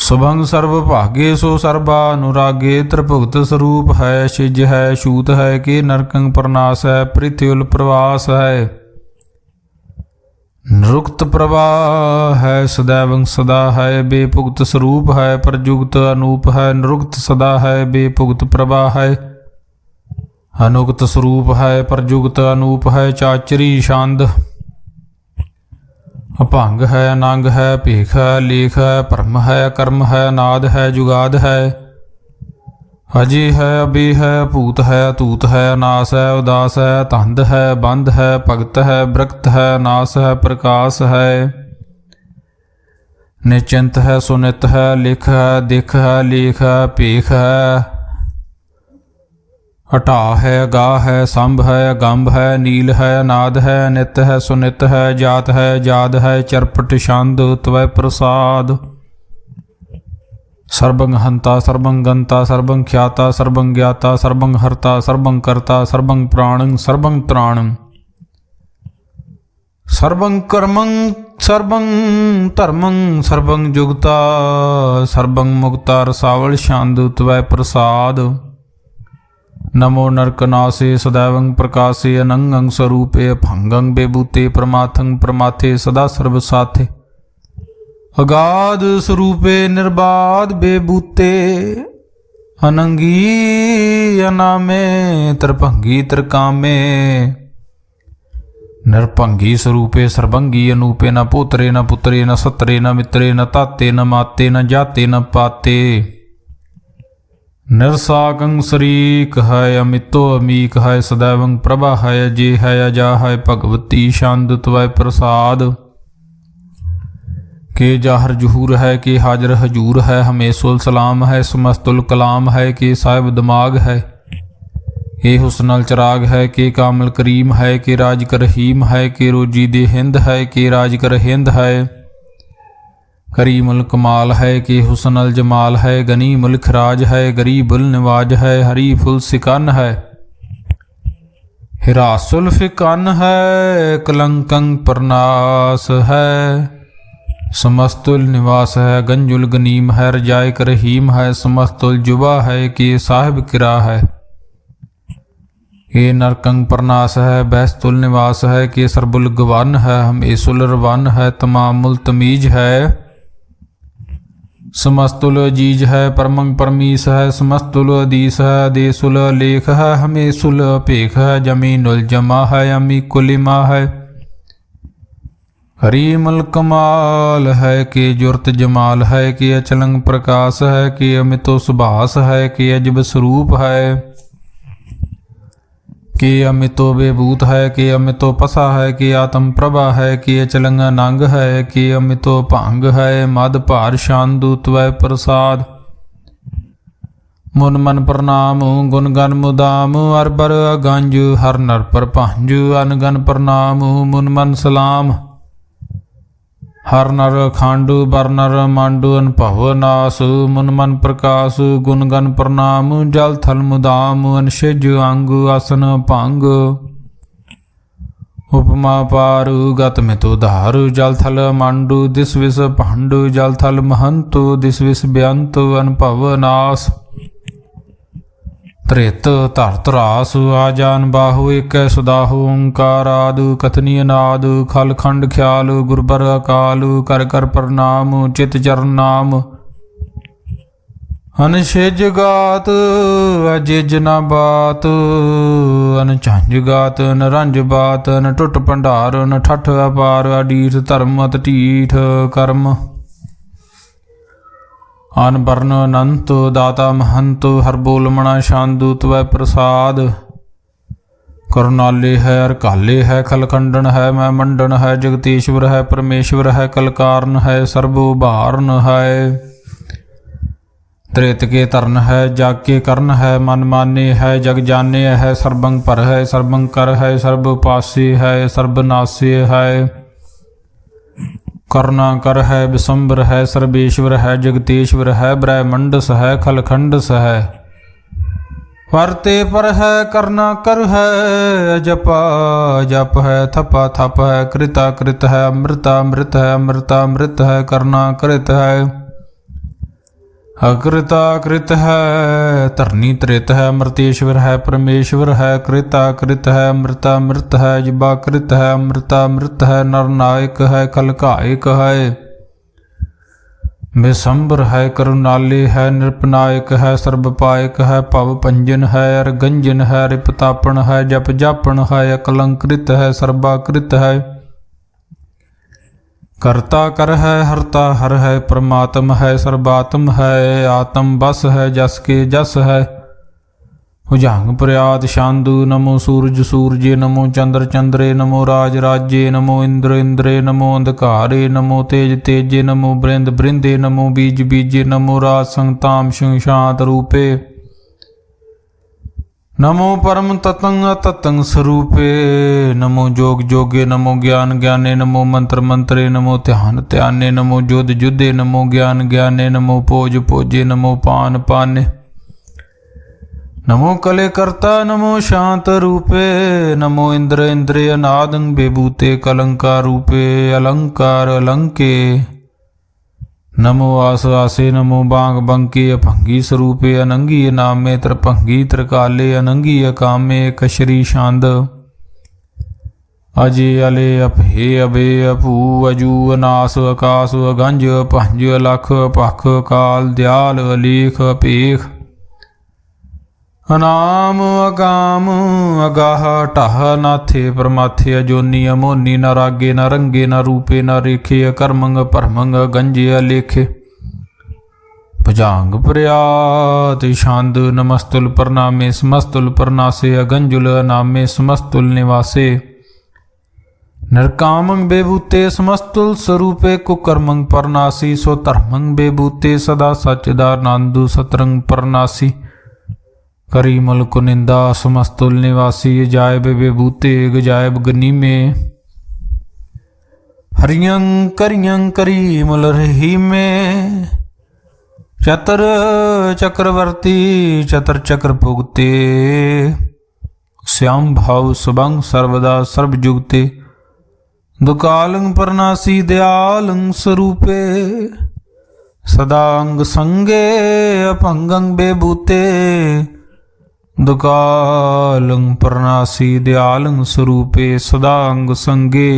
सुभंग सर्वभागे सो सर्वा अनुरागे त्रिभुक्त स्वरूप है शिज है शूत है के नरकंग प्रनाश है पृथ्वील प्रवास है निरुक्त प्रवाह है सदैवं सदा है बेपुक्त स्वरूप है प्रजुक्त अनूप है निरुक्त सदा है बेपुक्त प्रभा है अनुक्त स्वरूप है प्रजुक्त अनूप है चाचरी शांद अभंग है अनंग है भेख है लेख है परम है कर्म है नाद है जुगाद है अजय है अभी है भूत है अतूत है अनास है उदास है तंद है बंध है भगत है ब्रक्त है नास है प्रकाश है निश्चिंत है सुनित है लिख है दिख है लेख है भेख है हटा है गा है संभ है गंभ है नील है नाद है नित है सुनित है जात है जाद है चरपट छंद त्वय प्रसाद सर्वं हंता सर्वं गंता सर्वं ख्याता सर्वं ज्ञाता सर्वं हर्ता सर्वं कर्ता सर्वं प्राणं सर्वं त्राणं सर्वं कर्मं सर्वं धर्मं सर्वं जुगता सर्वं मुक्ता रसावल छंद त्वय प्रसाद नमो नरकनासे सदैवं प्रकाशे अनंगं स्वरूपे भंगं बेबूते प्रमाथं प्रमाथे सदा सर्वसाथे अगाध स्वरूपे निर्बाध बेबूते अनंगी अनामे त्रिभंगी त्रिकामे निरभंगी स्वरूपे सर्वंगी अनूपे न पोतरे न पुत्रे न सत्रे न मित्रे न ताते न माते न जाते न पाते निरसाकं शरीक है अमितो अमीक है सदैवं प्रभा है अजय है अजा है भगवती शांद त्वय प्रसाद के जाहर जहूर है के हाजर हजूर है हमेशुल सलाम है समस्तुल कलाम है के साहिब दिमाग है ਇਹ ਹੁਸਨਲ ਚਰਾਗ ਹੈ ਕਿ ਕਾਮਲ ਕਰੀਮ ਹੈ ਕਿ ਰਾਜ ਕਰ ਰਹੀਮ ਹੈ ਕਿ ਰੋਜੀ ਦੇ ਹਿੰਦ ਹੈ ਕਿ ਰਾਜ ਕਰ ਹਿੰਦ ਹੈ। ਕਰੀਮੁਲ ਕਮਾਲ ਹੈ ਕਿ ਹੁਸਨਲ ਜਮਾਲ ਹੈ ਗਨੀ ਮੁਲਕ ਰਾਜ ਹੈ ਗਰੀਬੁਲ ਨਿਵਾਜ ਹੈ ਹਰੀ ਫੁਲ ਸਿਕਨ ਹੈ ਹਿਰਾਸੁਲ ਫਿਕਨ ਹੈ ਕਲੰਕੰ ਪ੍ਰਨਾਸ ਹੈ ਸਮਸਤੁਲ ਨਿਵਾਸ ਹੈ ਗੰਜੁਲ ਗਨੀਮ ਹੈ ਰਜਾਇ ਕਰ ਰਹੀਮ ਹੈ ਸਮਸਤੁਲ ਜੁਬਾ ਹੈ ਕਿ ਸਾਹਿਬ ਕਿਰਾ ਹੈ। ਇਹ ਨਰਕੰਗ ਪ੍ਰਨਾਸ ਹੈ ਬਹਿਸਤੁਲ ਨਿਵਾਸ ਹੈ ਕਿ ਸਰਬੁਲ ਗਵਨ ਹੈ ਹਮੇਸੁਲ ਰਵਨ ਹੈ ਤਮਾਮੁਲ ਤਮੀਜ ਹੈ ਸਮਸਤੁਲ ਅਜੀਜ ਹੈ ਪਰਮੰਗ ਪਰਮੀਸ ਹੈ ਸਮਸਤੁਲ ਅਦੀਸ ਹੈ ਦੇਸੁਲ ਲੇਖ ਹੈ ਹਮੇਸੁਲ ਭੇਖ ਹੈ ਜਮੀਨੁਲ ਜਮਾ ਹੈ ਅਮੀ ਕੁਲਿਮਾ ਹੈ ਕਰੀਮੁਲ ਕਮਾਲ ਹੈ ਕਿ ਜੁਰਤ ਜਮਾਲ ਹੈ ਕਿ ਅਚਲੰਗ ਪ੍ਰਕਾਸ਼ ਹੈ ਕਿ ਅਮਿਤੋ ਸੁਭਾਸ ਹੈ ਕਿ ਅਜਬ ਸਰੂਪ ਹੈ ਕਿ ਅਮਿਤੋ ਬੇਭੂਤ ਹੈ ਕਿ ਅਮਿਤੋ ਪਸਾ ਹੈ ਕਿ ਆਤਮ ਪ੍ਰਭਾ ਹੈ ਕਿ ਅਚਲੰਗ ਅਨੰਗ ਹੈ ਕਿ ਅਮਿਤੋ ਭੰਗ ਹੈ ਮਦ ਭਾਰ ਸ਼ਾਂਦੂ ਤਵੈ ਪ੍ਰਸਾਦ ਮੁਨ ਮਨ ਪ੍ਰਣਾਮ ਗੁਣ ਗਨ ਮੁਦਾਮ ਅਰਬਰ ਅਗੰਜ ਹਰ ਨਰ ਪਰ ਭੰਜ ਅਨਗਨ ਪ੍ਰਣਾਮ ਮੁਨ ਮਨ ਸਲਾਮ ਹਰ ਨਰ ਖਾਂਡੂ ਬਰ ਨਰ ਮਾਂਡੂ ਅਨਭਵ ਨਾਸ ਮੁਨ ਮਨ ਪ੍ਰਕਾਸ਼ ਗੁਣ ਗਨ ਪ੍ਰਣਾਮ ਜਲ ਥਲ ਮੁਦਾਮ ਅਨਸ਼ਿਜ ਅੰਗ ਆਸਨ ਭੰਗ ਉਪਮਾ ਪਾਰੂ ਗਤ ਮਿਤੁ ਧਾਰ ਜਲ ਥਲ ਮਾਂਡੂ ਦਿਸ ਵਿਸ ਭਾਂਡੂ ਜਲ ਥਲ ਮਹੰਤੂ ਦਿਸ ਵਿਸ ਬਿਅੰਤ ਅਨਭਵ ਨਾਸ ਤ੍ਰਿਤ ਧਰਤ ਰਾਸ ਆਜਾਨ ਬਾਹੂ ਏਕੈ ਸੁਦਾਹੂ ਓੰਕਾਰ ਆਦਿ ਕਥਨੀ ਅਨਾਦ ਖਲ ਖੰਡ ਖਿਆਲ ਗੁਰਬਰ ਅਕਾਲ ਕਰ ਕਰ ਪ੍ਰਣਾਮ ਚਿਤ ਚਰਨ ਨਾਮ ਅਨਸ਼ਿਜ ਗਾਤ ਅਜਿਜ ਨ ਬਾਤ ਅਨਝੰਜ ਗਾਤ ਨਰੰਜ ਬਾਤ ਨ ਟੁੱਟ ਭੰਡਾਰ ਨ ਠੱਠ ਅਪਾਰ ਅਡੀਠ ਧਰਮ ਅਤ ਢੀਠ ਕਰਮ ਅਨ ਬਰਨ ਅਨੰਤ ਦਾਤਾ ਮਹੰਤ ਹਰ ਬੋਲ ਮਣਾ ਸ਼ਾਂਦੂ ਤਵੈ ਪ੍ਰਸਾਦ ਕਰੁਣਾਲੇ ਹੈ ਅਰਕਾਲੇ ਹੈ ਖਲਖੰਡਨ ਹੈ ਮੈਂ ਮੰਡਨ ਹੈ ਜਗਤੀਸ਼ਵਰ ਹੈ ਪਰਮੇਸ਼ਵਰ ਹੈ ਕਲਕਾਰਨ ਹੈ ਸਰਬੋ ਭਾਰਨ ਹੈ ਤ੍ਰੇਤ ਕੇ ਧਰਨ ਹੈ ਜਾਗ ਕੇ ਕਰਨ ਹੈ ਮਨ ਮਾਨੇ ਹੈ ਜਗ ਜਾਣੇ ਹੈ ਸਰਬੰਗ ਪਰ ਹੈ ਸਰਬੰਗ ਕਰ ਹੈ ਸਰਬ ਪਾਸੇ ਹੈ ਸਰਬ ਨਾਸੇ ਹੈ ਕਰਨਾ ਕਰ ਹੈ ਬਿਸੰਬਰ ਹੈ ਸਰਬੇਸ਼ਵਰ ਹੈ ਜਗਤੇਸ਼ਵਰ ਹੈ ਬ੍ਰਹਮੰਡਸ ਹੈ ਖਲਖੰਡਸ ਹੈ ਵਰਤੇ ਪਰ ਹੈ ਕਰਨਾ ਕਰ ਹੈ ਜਪਾ ਜਪ ਹੈ ਥਪਾ ਥਪ ਹੈ ਕ੍ਰਿਤਾ ਕ੍ਰਿਤ ਹੈ ਅੰਮ੍ਰਿਤਾ ਅੰਮ੍ਰਿਤ ਹੈ ਅੰਮ੍ਰਿਤਾ ਅੰਮ੍ਰਿਤ ਹੈ ਕਰਨਾ ਕ੍ਰਿਤ ਹੈ ਅਕ੍ਰਿਤਾ ਕ੍ਰਿਤ ਹੈ ਧਰਨੀ ਤ੍ਰਿਤ ਹੈ ਅਮਰਤੇਸ਼ਵਰ ਹੈ ਪਰਮੇਸ਼ਵਰ ਹੈ ਕ੍ਰਿਤਾ ਕ੍ਰਿਤ ਹੈ ਅੰਮ੍ਰਿਤਾ ਅੰਮ੍ਰਿਤ ਹੈ ਜਿਬਾ ਕ੍ਰਿਤ ਹੈ ਅੰਮ੍ਰਿਤਾ ਅੰਮ੍ਰਿਤ ਹੈ ਨਰਨਾਇਕ ਹੈ ਕਲਕਾਇਕ ਹੈ ਬਿਸੰਬਰ ਹੈ ਕਰੁਣਾਲੇ ਹੈ ਨਿਰਪਨਾਇਕ ਹੈ ਸਰਬਪਾਇਕ ਹੈ ਭਵ ਭੰਜਨ ਹੈ ਅਰਗੰਜਨ ਹੈ ਰਿਪਤਾਪਨ ਹੈ ਜਪ ਜਾਪਨ ਹੈ ਅਕਲੰਕ੍ਰਿਤ ਹੈ ਸਰਬਾਕ੍ਰਿਤ ਹੈ ਕਰਤਾ ਕਰ ਹੈ ਹਰਤਾ ਹਰ ਹੈ ਪਰਮਾਤਮ ਹੈ ਸਰਬਾਤਮ ਹੈ ਆਤਮ ਬਸ ਹੈ ਜਸ ਕੇ ਜਸ ਹੈ ਭੁਜੰਗ ਪ੍ਰਿਆਦ ਸ਼ਾਂਦੂ ਨਮੋ ਸੂਰਜ ਸੂਰਜੇ ਨਮੋ ਚੰਦਰ ਚੰਦਰੇ ਨਮੋ ਰਾਜ ਰਾਜੇ ਨਮੋ ਇੰਦਰ ਇੰਦਰੇ ਨਮੋ ਅੰਧਕਾਰੇ ਨਮੋ ਤੇਜ ਤੇਜੇ ਨਮੋ ਬ੍ਰਿੰਦ ਬ੍ਰਿੰਦੇ ਨਮੋ ਬੀਜ ਬੀਜੇ ਨਮੋ ਰਾਜ ਸੰਤਾਮ ਸਿੰਘ ਸ਼ਾਂਤ ਰੂਪੇ ਨਮੋ ਪਰਮ ਤਤੰ ਅਤਤੰ ਸਰੂਪੇ ਨਮੋ ਜੋਗ ਜੋਗੇ ਨਮੋ ਗਿਆਨ ਗਿਆਨੇ ਨਮੋ ਮੰਤਰ ਮੰਤਰੇ ਨਮੋ ਧਿਆਨ ਧਿਆਨੇ ਨਮੋ ਜੁਧ ਜੁਧੇ ਨਮੋ ਗਿਆਨ ਗਿਆਨੇ ਨਮੋ ਭੋਜ ਭੋਜੇ ਨਮੋ ਪਾਨ ਪਾਨੇ ਨਮੋ ਕਲੇ ਕਰਤਾ ਨਮੋ ਸ਼ਾਂਤ ਰੂਪੇ ਨਮੋ ਇੰਦਰ ਇੰਦਰੇ ਅਨਾਦੰ ਬੇਬੂਤੇ ਕਲੰਕਾਰ ਰੂਪੇ ਅਲੰਕਾਰ ਅਲੰਕੇ ਨਮੋ ਆਸ ਆਸੇ ਨਮੋ ਬਾਂਗ ਬੰਕੇ ਅਭੰਗੀ ਸਰੂਪੇ ਅਨੰਗੀ ਨਾਮੇ ਤ੍ਰਿਭੰਗੀ ਤ੍ਰਿਕਾਲੇ ਅਨੰਗੀ ਅਕਾਮੇ ਕਸ਼ਰੀ ਛੰਦ ਅਜੇ ਅਲੇ ਅਭੇ ਅਬੇ ਅਭੂ ਅਜੂ ਅਨਾਸ ਆਕਾਸ ਅਗੰਜ ਭੰਜ ਅਲਖ ਭਖ ਕਾਲ ਦਿਆਲ ਅਲੇਖ ਅਪੇਖ ਅਨਾਮ ਅਗਾਮ ਅਗਾਹ ਢਾਹ ਨਾਥੇ ਪਰਮਾਥੇ ਅਜੋਨੀ ਅਮੋਨੀ ਨ ਰਾਗੇ ਨ ਰੰਗੇ ਨ ਰੂਪੇ ਨ ਰੇਖੇ ਅਕਰਮੰਗ ਭਰਮੰਗ ਗੰਜੇ ਅਲੇਖੇ ਭੁਜਾਂਗ ਪ੍ਰਿਆਤ ਛੰਦ ਨਮਸਤੁਲ ਪ੍ਰਨਾਮੇ ਸਮਸਤੁਲ ਪ੍ਰਨਾਸੇ ਅਗੰਜੁਲ ਨਾਮੇ ਸਮਸਤੁਲ ਨਿਵਾਸੇ ਨਿਰਕਾਮੰ ਬੇਬੂਤੇ ਸਮਸਤੁਲ ਸਰੂਪੇ ਕੁਕਰਮੰ ਪਰਨਾਸੀ ਸੋ ਧਰਮੰ ਬੇਬੂਤੇ ਸਦਾ ਸਚਦਾਨੰਦੂ ਸਤਰੰਗ ਪਰਨਾਸੀ करी मुल्क निंदा समस्तुल निवासी अजायब बेबूते गजायब गनी में हरियं करी मुल रही में चतर चक्रवर्ती चतर चक्र भुगते श्याम भाव सुबंग सर्वदा सर्व जुगते दुकालंग परनासी दयालंग स्वरूपे सदांग संगे अपंगंग बेबूते दुकालंग परनासी दयालंग स्वरूपे सदांग संगे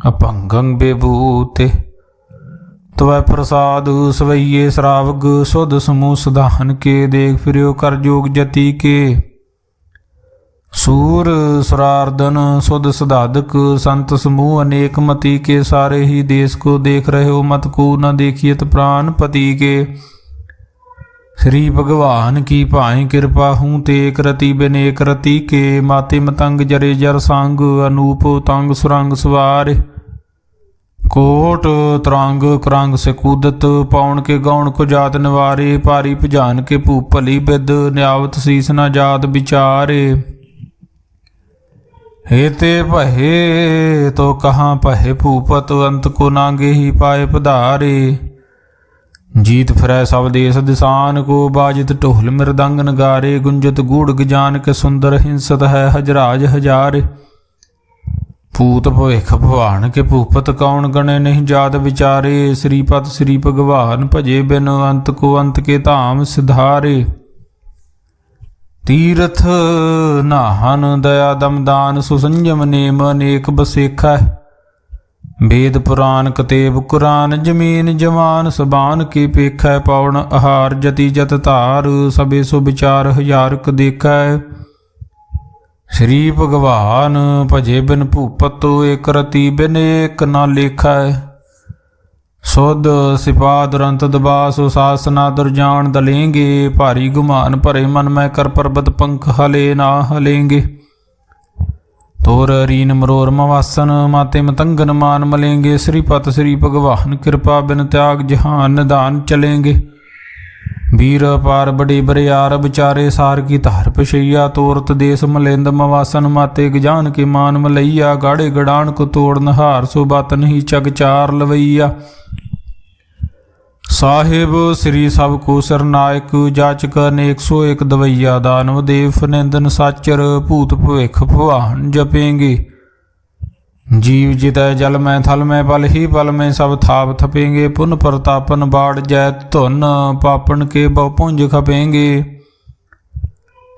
अपंगंग बेबूते त्वै प्रसाद सवैये श्रावग सुध समूह सदाहन के देख फिर्यो कर जोग जति के सूर सुरार्दन सुध सदादक संत समूह अनेक मति के सारे ही देश को देख रहे हो मत को न देखियत प्राण पति के श्री भगवान की पाई कृपा हूँ तेक रति बिनेक रति के माते मतंग जरे जर सांग अनूप तंग सुरंग सवार कोट त्रांग करांग से कूदत पौन के गौण को जात निवारे पारी भजान के भूप भली बिद न्यावत शीस न जात विचारे हेते पहे तो कहाँ पहे भूपत अंत को नांगे ही पाए पधारे जीत फिरै सब देश दिसान को बाजित ढोल मृदंग नगारे गुंजत गूढ़ गजान के सुंदर हिंसत है हजराज हजार पूत भविख भवान के भूपत कौन गणे नहीं जात विचारे श्रीपत श्री भगवान भजे बिन अंत को अंत के धाम सिधारे तीर्थ नाहन दया दमदान सुसंयम नेम अनेक बसेखा वेद पुराण कतेब कुरान जमीन जवान सबान के पेखा पौन आहार जति जत धार सबे सुविचार हजारक देखा श्री भगवान भजे बिन भूपत एक रति बिन एक न लेखा सुध सिपा दुरंत दबास सासना दुर्जान दलेंगे भारी गुमान भरे मन में कर पर्वत पंख हले ना हलेंगे तोर रीन मरोर मवासन माते मतंगन मान मलेंगे श्रीपत श्री भगवान कृपा बिन त्याग जहान निदान चलेंगे वीर पार बड़े बरियार बिचारे सार की धार पशैया तोरत देश मलेंद मवासन माते गजान के मान मलैया गाड़े गड़ान को तोड़ नहार सो बात नहीं चग चार लवैया साहिब श्री सब को सरनायक जाचक अनेक सो एक दवैया दानव देव फनिंदन साचर भूत भविख भवान जपेंगे जीव जितय जल में थल में पल ही पल में सब थाप थपेंगे पुन प्रतापन बाढ़ जैत धुन पापन के बहुपुंज खपेंगे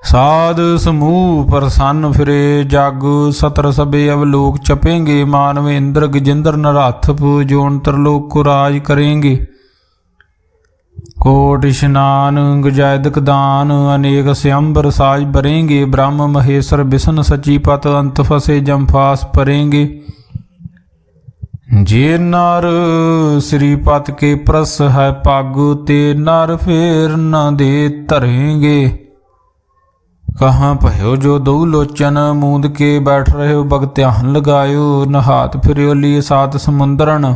साध समूह प्रसन्न फिरे जग सतर सबे अवलोक चपेंगे मानव इंद्र गजेंद्र नराथप जोन त्रिलोक को राज करेंगे कोट स्नान गजायदक दान अनेक स्वयंवर साज भरेंगे ब्रह्म महेश्वर विष्णु सचीपत अंत फसे जम्फास परेंगे जे नर श्रीपत के प्रस है पग ते नर फेर न दे धरेंगे कहाँ भयो जो दो लोचन मूंद के बैठ रहे हो बगत्यान लगायो न हाथ फिर लिए सात समुंदरन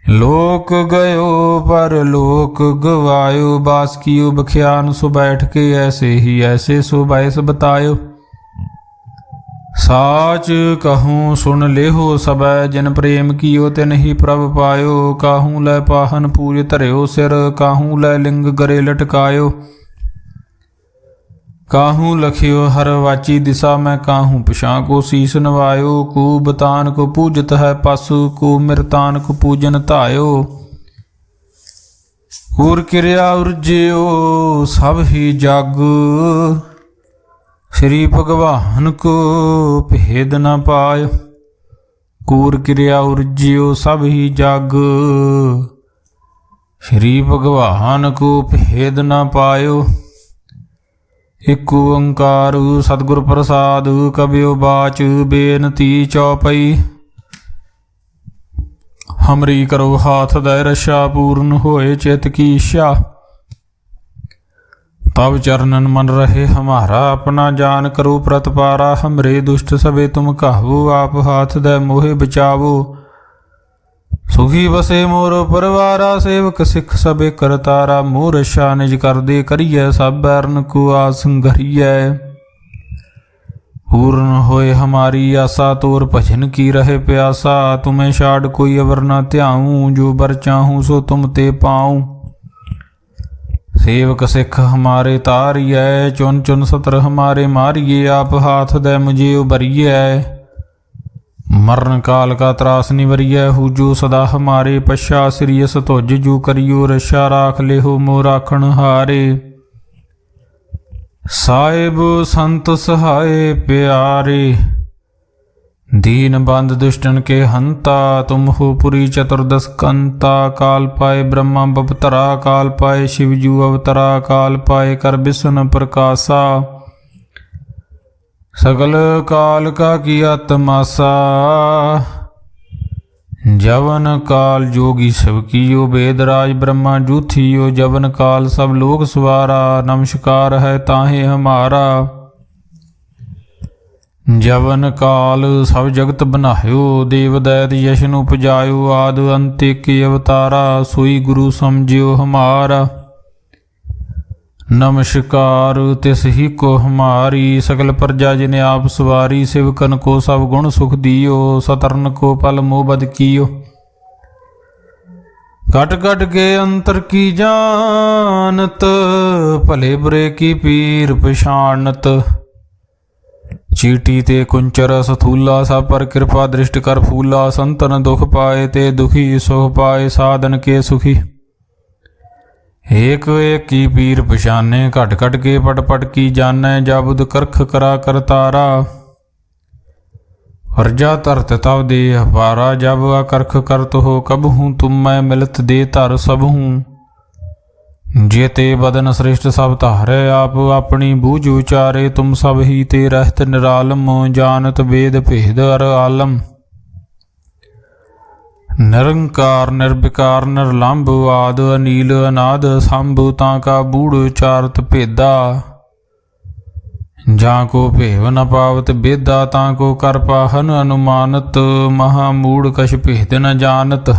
लोक गयो पर लोक गवायो बास कियो बख्यान सो बैठ के ऐसे ही ऐसे सो बैस बतायो साच कहूँ सुन ले हो सब जिन प्रेम कियो ते नहीं प्रभ पायो काहूँ लै पाहन पूज धर्यो सिर काहूँ लै लिंग गरे लटकायो काहूँ लखियो हर वाची दिशा में काहूँ पिछा को शीस नवायो को बतान को पूजत है पशु को मृतान को पूजन धायो उर क्रिया उर्जयो सब ही जग श्री भगवान को भेद न पायो कूर क्रिया उर्जयो सब ही जग श्री भगवान को भेद न पायो एक ओंकार सतगुर प्रसाद कबियो बाच बेनती चौपई हमरी करो हाथ दय रशा पूर्ण होए चित की इच्छा तब चरणन मन रहे हमारा अपना जान करो प्रतपारा हमरे दुष्ट सबे तुम कहो आप हाथ दय मोहे बचावो ਸੁਖੀ ਬਸੇ ਮੋਰ ਪਰਵਾਰਾ, ਸੇਵਕ ਸਿੱਖ ਸਭੇ ਕਰਤਾਰਾ। ਮੋਹ ਰਛਾ ਨਿਜ ਕਰਦੇ ਕਰੀਐ, ਸਭ ਬੈਰਨ ਕੋ ਆਸ ਸੰਘਰੀਐ। पूर्ण होए हमारी आशा, तोर भजन की रहे प्यासा। तुम्हें छाड़ कोई अवर न ध्याऊं, जो बर चाहूं सो तुम ते पाऊं। सेवक सिख हमारे तारिए, चुन चुन सत्र हमारे मारिए। आप हाथ दे मुझे उबरिए, मरण काल का त्रास निवरिए। हु जो सदा हमारे पश्चा, सिरियस तुझ जो करियो रक्षा। राख ले हो मोह राखण हारे, साहिब संत सहाय प्यारे। दीन बंद दुष्टन के हंता, तुम हो पुरी चतुर्दश कंता। काल पाए ब्रह्मा बपतरा, काल पाए शिवजू अवतरा। काल पाए कर विष्णु प्रकाशा, सकल काल का किया तमाशा। जवन काल जोगी शिव कियो, वेदराज ब्रह्मा जूथियो। जवन काल सब लोग सवारा, नमस्कार है ताहे हमारा। जवन काल सब जगत बनायो, देव दैत यशन उपजायो। आद अंत के अवतारा, सोई गुरु समझियो हमारा। नमस्कार तिस ही को हमारी, सकल प्रजा जिने आप सवारी। सेवकन को सब गुण सुख दियो, सतरन को पल मोह बद कियो। कट कट के अंतर की जानत, भले बुरे की पीर पछानत। चीटी ते कुंचर सथूला, सब पर कृपा दृष्ट कर फूला। संतन दुख पाए ते दुखी, सुख पाए साधन के सुखी। एक एक की पीर पछाने, घट घट के पट पट की जानै। जाबुद करख करा करतारा, प्रजा धरत तब दे अपारा। जब अकरख करत हो कब हूँ, तुम मैं मिलत दे धर सब हूँ। जेते बदन श्रेष्ठ सब धारे, आप अपनी बूझ उचारे। तुम सब ही ते रहत निरालम, जानत वेद भेद अर आलम। निरंकार निर्विकार निर्लंब, आद अनील अनाद संभ। ताका बूढ़ चारत भेदा, जाको भेव न पावत बेदा। ताको कर पाहन अनुमानत, महामूढ़ कछ भेद न जानत।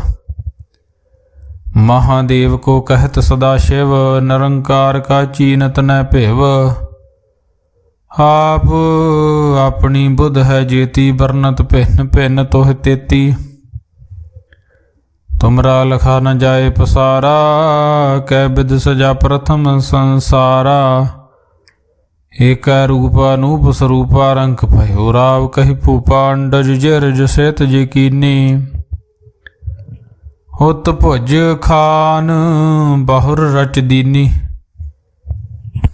महादेव को कहत सदा शिव, निरंकार का चीनत न भेव। आप अपनी बुध है जेती, बरनत भिन्न भिन्न तोह तेती। तुमरा लखा न जाए पसारा, कै बिद सजा प्रथम संसारा। एक रूपा नूप स्वरूपा, रंक भयो राव कही भूपा। अंडज जरज सेत यकीनी, हुत भुज खान बहुर रच दीनी।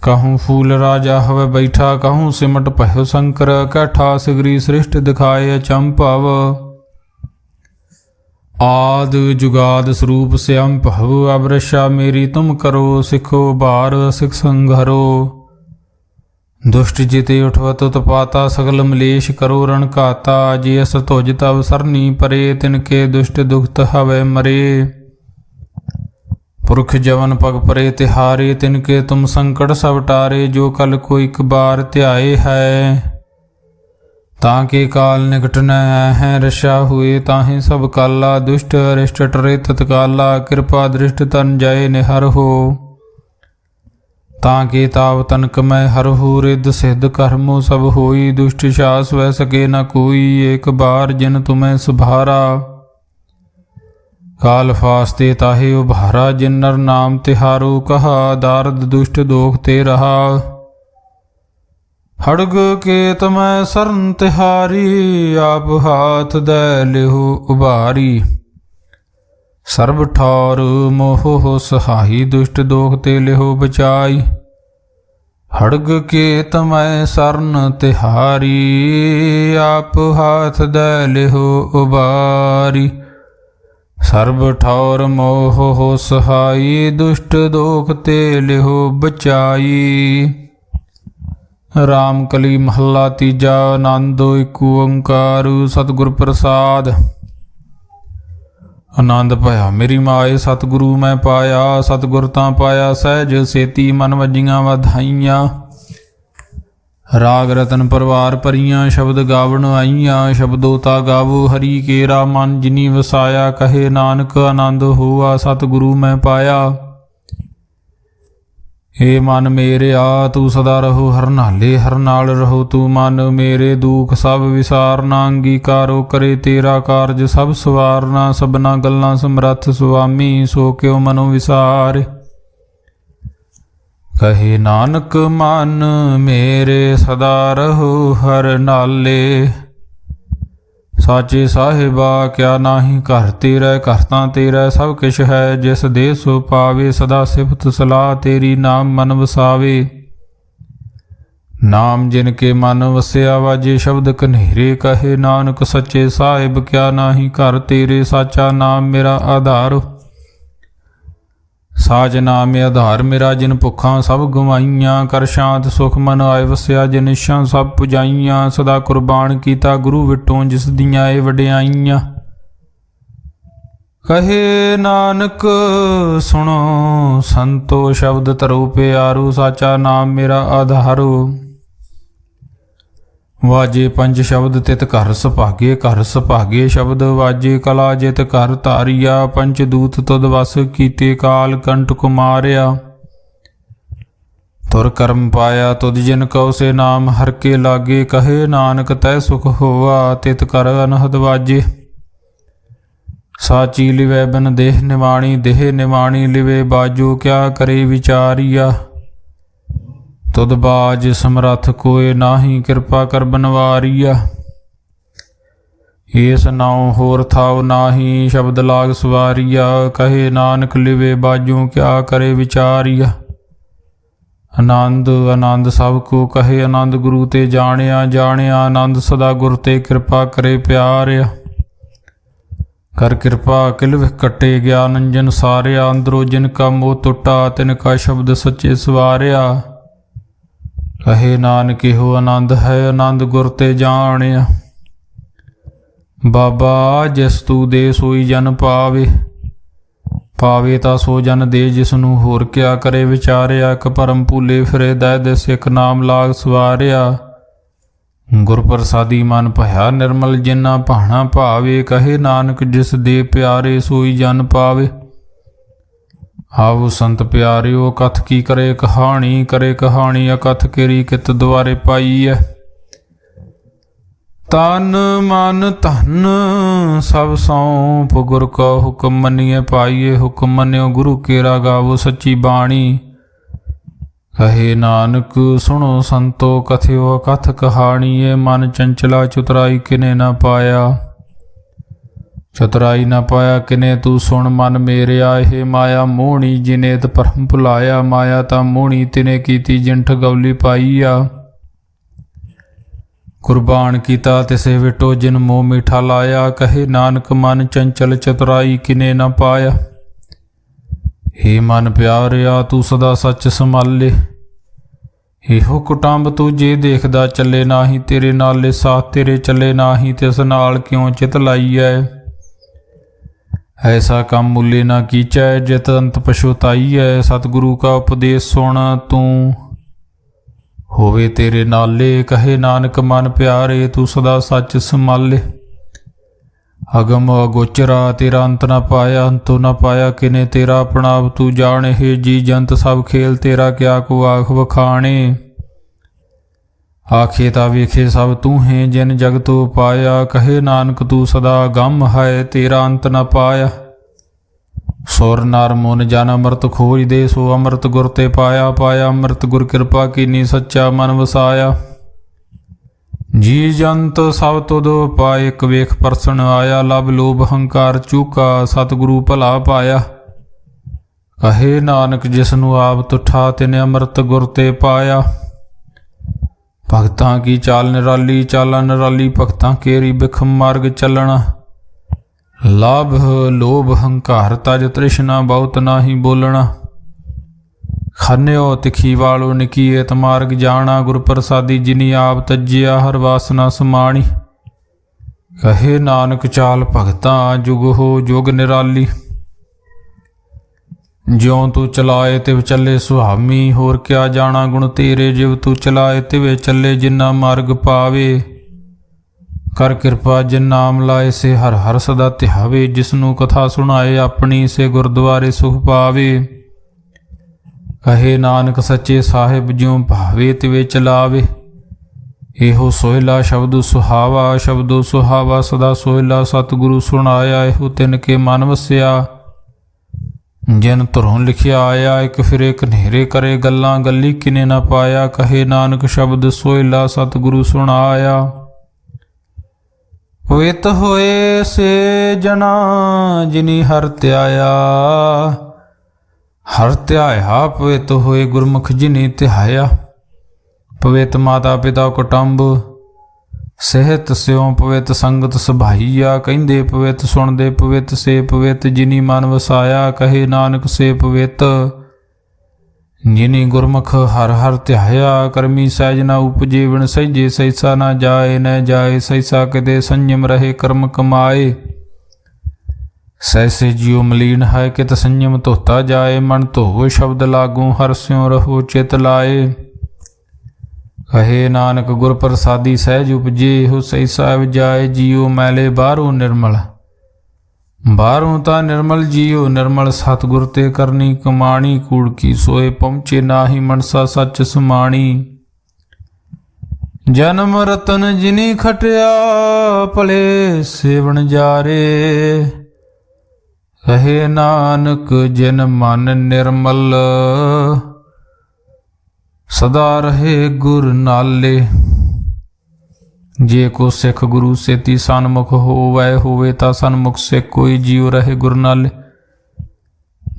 कहूँ फूल राजा हवे बैठा, कहूँ सिमट भयो शंकर। कैठा सिगरी सृष्ट दिखाए अचंभव। आद जुगाद स्वरूप श्याम भव, अब रक्षा मेरी तुम करो। सिखो बार सिख संघरो, दुष्ट जिते उठवत उत्पाता। सकल मलेश करो रण काता। जे अस तुझ तब सरनी परे, तिनके दुष्ट दुखत हवे मरे। पुरख जवन पग परे तिहारे, तिनके तुम संकट सब टारे। जो कल को एक बार ध्याए है, ताके काल निकट न है। रक्षा हुए ताहि सब काला, दुष्ट अरिष्ट टरे तत्काला। कृपा दृष्ट तन जय निहर हो, ताके ताव तनक मैं हर हो। रिद्ध सिद्ध कर्मो सब होई, दुष्ट शास वह सके न कोई। एक बार जिन तुम्हें सुभारा, काल फास्ते ताहे उभारा। जिन नर नाम तिहारो कहा, दारद दुष्ट दोख ते रहा। हड़ग के तमै सरन तिहारी, आप हाथ दे लिहो उबारी। सर्ब ठौर मोह हो सहाई, दुष्ट दोख ते लिहो बचाई। हड़ग के तमै सरन तिहारी, आप हाथ दे लिहो उबारी। सर्ब ठौर मोह हो सहाई, दुष्ट दोख ते लिहो बचाई। राम कली महला तीजा, आनंद एक ओंकार। सतगुर प्रसाद आनंद पाया मेरी माए, सतगुरु मैं पाया। सतगुर तां पाया सहज सेती, मन वजियां वधाइयां। ਰਾਗ ਰਤਨ ਪਰਵਾਰ ਭਰੀਆਂ ਸ਼ਬਦ ਗਾਵਣ ਆਈਆਂ। ਸ਼ਬਦੋ ਤਾ ਗਾਵੋ ਹਰੀ ਕੇਰਾ ਮਨ ਜਿਨੀ ਵਸਾਇਆ। ਕਹੇ ਨਾਨਕ ਆਨੰਦ ਹੋਆ ਸਤਿਗੁਰੂ ਮੈਂ ਪਾਇਆ। ਏ ਮਨ ਮੇਰਿਆ ਤੂੰ ਸਦਾ ਰਹੋ ਹਰ ਨਾਲੇ, ਹਰ ਨਾਲ ਰਹੋ ਤੂੰ ਮਨ ਮੇਰੇ। ਦੁਖ ਸਭ ਵਿਸਾਰਨਾ ਅੰਗੀਕਾਰੋ ਕਰੇ ਤੇਰਾ ਕਾਰਜ ਸਭ ਸਵਾਰਨਾ। ਸਭਨਾ ਗੱਲਾਂ ਸਮਰੱਥ ਸੁਆਮੀ ਸੋ ਕਿਉ ਮਨੋ ਵਿਸਾਰ। ਕਹੇ ਨਾਨਕ ਮਨ ਮੇਰੇ ਸਦਾ ਰਹੋ ਹਰ ਨਾਲੇ। ਸਾਚੇ ਸਾਹਿਬਾ ਕਿਆ ਨਾਹੀ ਘਰ ਤੇਰਾ, ਘਰ ਤਾਂ ਤੇਰਾ ਸਭ ਕਿਛ ਹੈ। ਜਿਸ ਦੇ ਸੋ ਪਾਵੇ ਸਦਾ ਸਿਫਤ ਸਲਾਹ ਤੇਰੀ ਨਾਮ ਮਨ ਵਸਾਵੇ। ਨਾਮ ਜਿਨ ਕੇ ਮਨ ਵਸਿਆ ਵਾਜੇ ਸ਼ਬਦ ਕਨੇਰੇ। ਕਹੇ ਨਾਨਕ ਸੱਚੇ ਸਾਹਿਬ ਕਿਆ ਨਾਹੀ ਘਰ ਤੇਰੇ। ਸਾਚਾ ਨਾਮ ਮੇਰਾ ਆਧਾਰ, ਸਾਜ ਨਾਮ ਆਧਾਰ ਮੇਰਾ। ਜਿਨ ਭੁੱਖਾਂ ਸਭ ਗਵਾਈਆਂ, ਕਰ ਸ਼ਾਂਤ ਸੁਖ ਮਨ ਆਏ ਵਸਿਆ। ਜਿਨ ਇੱਛਾਂ ਸਭ ਪੁਜਾਈਆਂ, ਸਦਾ ਕੁਰਬਾਨ ਕੀਤਾ ਗੁਰੂ ਵਿਟੋਂ ਜਿਸ ਦੀਆਂ ਇਹ ਵਡਿਆਈਆਂ। ਕਹੇ ਨਾਨਕ ਸੁਣੋ ਸੰਤੋ ਸ਼ਬਦ ਧਰੋ ਪਿਆਰੋ। ਸਾਚਾ ਨਾਮ ਮੇਰਾ ਆਧਾਰੋ। ਵਾਜੇ ਪੰਜ ਸ਼ਬਦ ਤਿਤ ਘਰ ਸੁਭਾਗੇ, ਘਰ ਸੁਭਾਗੇ ਸ਼ਬਦ ਵਾਜੇ। ਕਲਾ ਜਿਤ ਘਰ ਧਾਰਿਆ, ਪੰਚ ਦੂਤ ਤੁਧ ਵਸ ਕੀਤੇ। ਕਾਲ ਕੰਟਕ ਮਾਰਿਆ, ਤੁਰ ਕਰਮ ਪਾਇਆ। ਤੁਧ ਜਿਨ ਕਉ ਸੇ ਨਾਮ ਹਰ ਕੇ ਲਾਗੇ। ਕਹੇ ਨਾਨਕ ਤੈ ਸੁਖ ਹੋਆ ਤਿਤ ਕਰ ਅਨਹਦ ਵਾਜੇ। ਸਾਚੀ ਲਿਵੈ ਬਿਨ ਦੇਹ ਨਿਵਾਣੀ, ਦੇਹ ਨਿਵਾਣੀ ਲਿਵੇ ਬਾਜੋ। ਕਿਆ ਕਰੇ ਵਿਚਾਰੀਆ ਤੁਧ ਬਾਜ ਸਮਰੱਥ ਕੋਇ ਨਾਹੀ। ਕਿਰਪਾ ਕਰ ਬਨਵਾਰੀਆ, ਏਸ ਨਾਉ ਹੋਰ ਥਾਉ ਨਾਹੀ। ਸ਼ਬਦ ਲਾਗ ਸਵਾਰੀਆ, ਕਹੇ ਨਾਨਕ ਲਿਵੇ ਬਾਜੋ। ਕਿਆ ਕਰੇ ਵਿਚਾਰੀਆ ਆਨੰਦ ਆਨੰਦ ਸਭ ਕੋ ਕਹੇ। ਆਨੰਦ ਗੁਰੂ ਤੇ ਜਾਣਿਆ, ਜਾਣਿਆ ਆਨੰਦ ਸਦਾ ਗੁਰ ਤੇ। ਕਿਰਪਾ ਕਰੇ ਪਿਆਰਿਆ, ਕਰ ਕਿਰਪਾ ਕਿਲਵ ਕੱਟੇ। ਗਿਆਨ ਅੰਜਨ ਸਾਰਿਆ, ਅੰਦਰੋ ਜਿਨ ਕਾ ਮੋਹ ਟੁੱਟਾ। ਤਿਨ ਕਾ ਸ਼ਬਦ ਸੱਚੇ ਸਵਾਰਿਆ। ਕਹੇ ਨਾਨਕ ਇਹੋ ਆਨੰਦ ਹੈ, ਆਨੰਦ ਗੁਰ ਤੇ ਜਾਣਿਆ। ਬਾਬਾ ਜਿਸ ਤੂੰ ਦੇ ਸੋਈ ਜਨ ਪਾਵੇ, ਪਾਵੇ ਤਾਂ ਸੋ ਜਨ ਦੇ ਜਿਸ ਨੂੰ। ਹੋਰ ਕਿਆ ਕਰੇ ਵਿਚਾਰਿਆ, ਇੱਕ ਭਰਮ ਭੂਲੇ ਫਿਰੇ। ਦੈ ਦਿਸ ਇੱਕ ਨਾਮ ਲਾਗ ਸਵਾਰਿਆ। ਗੁਰ ਪ੍ਰਸਾਦੀ ਮਨ ਭਇਆ ਨਿਰਮਲ, ਜਿਨਾ ਭਾਣਾ ਭਾਵੇ। ਕਹੇ ਨਾਨਕ ਜਿਸ ਦੇ ਪਿਆਰੇ ਸੋਈ ਜਨ ਪਾਵੇ। ਆਵੋ ਸੰਤ ਪਿਆਰਿਓ ਕਥ ਕੀ ਕਰੇ ਕਹਾਣੀ। ਕਰੇ ਕਹਾਣੀ ਅਕਥ ਕੇਰੀ ਕਿਤ ਦੁਆਰੇ ਪਾਈ ਹੈ। ਤਨ ਮਨ ਧਨ ਸਭ ਸੌਂਪ ਗੁਰ ਕਾ ਹੁਕਮ ਮੰਨੀਏ ਪਾਈਏ। ਹੁਕਮ ਮੰਨਿਓ ਗੁਰੂ ਕੇਰਾ ਗਾਵੋ ਸੱਚੀ ਬਾਣੀ। ਕਹੇ ਨਾਨਕ ਸੁਣੋ ਸੰਤੋ ਕਥਿਓ ਕਥ ਕਹਾਣੀਏ। ਮਨ ਚੰਚਲਾ ਚੁਤਰਾਈ ਕਿਨੇ ਨਾ ਪਾਇਆ, ਚਤੁਰਾਈ ਨਾ ਪਾਇਆ ਕਿਨੇ। ਤੂੰ ਸੁਣ ਮਨ ਮੇਰਿਆ ਇਹ ਮਾਇਆ ਮੋਹਣੀ। ਜਿਨੇ ਤ ਭਰਮ ਭੁਲਾਇਆ, ਮਾਇਆ ਤਾਂ ਮੋਹਣੀ ਤਿਨੇ ਕੀਤੀ। ਜਿਨ ਠਗੌਲੀ ਪਾਈ ਆ, ਕੁਰਬਾਨ ਕੀਤਾ ਤਿਸੇ ਵਿਟੋ। ਜਿਨ ਮੋਹ ਮਿਠਾ ਲਾਇਆ, ਕਹੇ ਨਾਨਕ ਮਨ ਚੰਚਲ ਚਤੁਰਾਈ ਕਿਨੇ ਨਾ ਪਾਇਆ। ਹੇ ਮਨ ਪਿਆਰਿਆ ਤੂੰ ਸਦਾ ਸੱਚ ਸੰਭਾਲੇ। ਇਹੋ ਕੁਟੰਬ ਤੂੰ ਜੇ ਦੇਖਦਾ ਚੱਲੇ ਨਾਹੀ। ਤੇਰੇ ਨਾਲੇ ਸਾਥ ਤੇਰੇ ਚੱਲੇ ਨਾਹੀ। ਤਿਸ ਨਾਲ ਕਿਉਂ ਚਿਤ ਲਾਈਐ। ਐਸਾ ਕੰਮ ਮੁੱਲੇ ਨਾ ਕੀਚੈ, ਜਿਤ ਅੰਤ ਪਛੁਤਾਈਐ। ਸਤਿਗੁਰੂ ਕਾ ਉਪਦੇਸ਼ ਸੁਣ ਤੂੰ ਹੋਵੇ ਤੇਰੇ ਨਾਲੇ। ਕਹੇ ਨਾਨਕ ਮਨ ਪਿਆਰੇ ਤੂੰ ਸਦਾ ਸੱਚ ਸੰਭਾਲੇ। ਅਗਮ ਅਗੋਚਰਾ ਤੇਰਾ ਅੰਤ ਨਾ ਪਾਇਆ, ਅੰਤੋਂ ਨਾ ਪਾਇਆ ਕਿਨੇ। ਤੇਰਾ ਆਪਣਾ ਆਪ ਤੂੰ ਜਾਣੇ। ਹੈ ਜੀ ਜੰਤ ਸਭ ਖੇਲ ਤੇਰਾ, ਕਿਆ ਕੋ ਆਖ ਵਖਾਣੇ। ਆਖੇ ਤਾਂ ਵੇਖੇ ਸਭ ਤੂੰ ਹੈ, ਜਿਨ ਜਗ ਤੋ ਪਾਇਆ। ਕਹੇ ਨਾਨਕ ਤੂੰ ਸਦਾ ਗਮ ਹੈ, ਤੇਰਾ ਅੰਤ ਨਾ ਪਾਇਆ। ਸੁਰ ਨਰ ਮੁਨ ਜਨ ਅੰਮ੍ਰਿਤ ਖੋਜਦੇ, ਸੋ ਅੰਮ੍ਰਿਤ ਗੁਰ ਤੇ ਪਾਇਆ। ਪਾਇਆ ਅੰਮ੍ਰਿਤ ਗੁਰ ਕਿਰਪਾ ਕੀਨੀ, ਸੱਚਾ ਮਨ ਵਸਾਇਆ। ਜੀ ਜੰਤ ਸਭ ਤੁਧ ਪਾਏ, ਇੱਕ ਵੇਖ ਪਰਸਨ ਆਇਆ। ਲਬ ਲੋਭ ਹੰਕਾਰ ਚੂਕਾ, ਸਤਿਗੁਰੂ ਭਲਾ ਪਾਇਆ। ਕਹੇ ਨਾਨਕ ਜਿਸ ਨੂੰ ਆਪ ਤੁਠਾ, ਤਿਨੇ ਅੰਮ੍ਰਿਤ ਗੁਰ ਤੇ ਪਾਇਆ। ਭਗਤਾਂ ਕੀ ਚਾਲ ਨਿਰਾਲੀ, ਚਾਲਾਂ ਨਿਰਾਲੀ ਭਗਤਾਂ ਕੇਰੀ। ਬਿਖਮ ਮਾਰਗ ਚੱਲਣਾ, ਲਾਭ ਲੋਭ ਹੰਕਾਰ ਤਜ ਤ੍ਰਿਸ਼ਨਾ। ਬਹੁਤ ਨਾਹੀ ਬੋਲਣਾ, ਖਾਨਿਓ ਤਿਖੀ ਵਾਲੋ ਨਿਕੀਏਤ ਮਾਰਗ ਜਾਣਾ। ਗੁਰ ਪ੍ਰਸਾਦੀ ਜਿਨੀ ਆਪ ਤਜਿਆ, ਹਰ ਵਾਸਨਾ ਸਮਾਣੀ। ਕਹੇ ਨਾਨਕ ਚਾਲ ਭਗਤਾਂ ਜੁਗ ਹੋ ਜੁਗ ਨਿਰਾਲੀ। ਜਿਉ ਤੂੰ ਚਲਾਏ ਤਿਵ ਚੱਲੇ ਸੁਹਾਮੀ, ਹੋਰ ਕਿਆ ਜਾਣਾ ਗੁਣ ਤੇਰੇ। ਜਿਵ ਤੂੰ ਚਲਾਏ ਤਿਵੇਂ ਚੱਲੇ, ਜਿਨਾ ਮਾਰਗ ਪਾਵੇ। ਕਰ ਕਿਰਪਾ ਜਿਨ ਨਾਮ ਲਾਏ, ਸੇ ਹਰ ਹਰ ਸਦਾ ਧਿਆਵੇ। ਜਿਸਨੂੰ ਕਥਾ ਸੁਣਾਏ ਆਪਣੀ, ਸੇ ਗੁਰਦੁਆਰੇ ਸੁਖ ਪਾਵੇ। ਕਹੇ ਨਾਨਕ ਸੱਚੇ ਸਾਹਿਬ, ਜਿਉ ਭਾਵੇ ਤਿਵੇਂ ਚਲਾਵੇ। ਇਹੋ ਸੋਹਿਲਾ ਸ਼ਬਦ ਸੁਹਾਵਾ, ਸ਼ਬਦੋ ਸੁਹਾਵਾ ਸਦਾ ਸੋਹਿਲਾ। ਸਤਿਗੁਰੂ ਸੁਣਾਇਆ, ਇਹੋ ਤਿਨ ਕੇ ਮਨ ਵਸਿਆ। ਜਿਨ ਧੁਰੋਂ ਲਿਖਿਆ ਆਇਆ, ਇੱਕ ਫਿਰੇ ਕਨੇਰੇ ਕਰੇ ਗੱਲਾਂ। ਗੱਲੀ ਕਿਨੇ ਨਾ ਪਾਇਆ, ਕਹੇ ਨਾਨਕ ਸ਼ਬਦ ਸੋਹਿਲਾ। ਸਤਿਗੁਰੂ ਸੁਣਾਇਆ। ਪਵਿੱਤ ਹੋਏ ਸੇ ਜਨਾ, ਜਿਨੀ ਹਰਿ ਧਿਆਇਆ। ਹਰਿ ਧਿਆਇਆ ਪਵਿੱਤ ਹੋਏ, ਗੁਰਮੁਖ ਜਿਨੀ ਧਿਆਇਆ। ਪਵਿੱਤ ਮਾਤਾ ਪਿਤਾ ਕੁਟੰਬ, ਸਿਹਤ ਸਿਉ ਪਵਿੱਤ ਸੰਗਤ ਸੁਭਾਈਆ। ਕਹਿੰਦੇ ਪਵਿੱਤ ਸੁਣਦੇ ਪਵਿੱਤ, ਸੇ ਪਵਿੱਤ ਜਿਨੀ ਮਨ ਵਸਾਇਆ। ਕਹੇ ਨਾਨਕ ਸੇ ਪਵਿੱਤ, ਜਿਨੀ ਗੁਰਮੁਖ ਹਰ ਹਰ ਧਿਆਇਆ। ਕਰਮੀ ਸਹਿਜ ਨਾ ਉਪਜੇ, ਵਿਣ ਸਹਿਜੇ ਸਹਿਸਾ ਨਾ ਜਾਏ। ਨ ਜਾਏ ਸਹਿਸਾ ਕਿਤੇ, ਸੰਜਮ ਰਹੇ ਕਰਮ ਕਮਾਏ। ਸਹਿਸੇ ਜਿਉ ਮਲੀਨ ਹੈ, ਕਿਤ ਸੰਜਮ ਧੋਤਾ ਜਾਏ। ਮਨ ਧੋਵ ਸ਼ਬਦ ਲਾਗੂ, ਹਰਿ ਸਿਉ ਰਹੋ ਚਿਤ ਲਾਏ। ਕਹੇ ਨਾਨਕ ਗੁਰ ਪ੍ਰਸਾਦੀ ਸਹਿਜ ਉਪਜੇ, ਇਹੋ ਸਹਿਸਾ ਜਾਏ। ਜੀਉ ਮੈਲੇ ਬਾਹਰੋਂ ਨਿਰਮਲ, ਬਾਹਰੋਂ ਤਾਂ ਨਿਰਮਲ। ਜੀਉ ਨਿਰਮਲ ਸਤਿਗੁਰ ਤੇ ਕਰਨੀ ਕਮਾਣੀ। ਕੂੜ ਕੀ ਸੋਏ ਪਹੁੰਚੇ, ਨਾਹੀ ਮਨਸਾ ਸੱਚ ਸਮਾਣੀ। ਜਨਮ ਰਤਨ ਜਿਨੀ ਖਟਿਆ, ਭਲੇ ਸੇਵਨ ਜਾਰੇ। ਕਹੇ ਨਾਨਕ ਜਿਨ ਮਨ ਨਿਰਮਲ, ਸਦਾ ਰਹੇ ਗੁਰ ਨਾਲੇ। ਜੇ ਕੋ ਸਿੱਖ ਗੁਰੂ ਸੇਤੀ ਸਨਮੁਖ ਹੋਵੈ, ਹੋਵੇ ਤਾਂ ਸਨਮੁਖ ਸਿੱਖ ਕੋਈ। ਜੀਉ ਰਹੇ ਗੁਰ ਨਾਲੇ।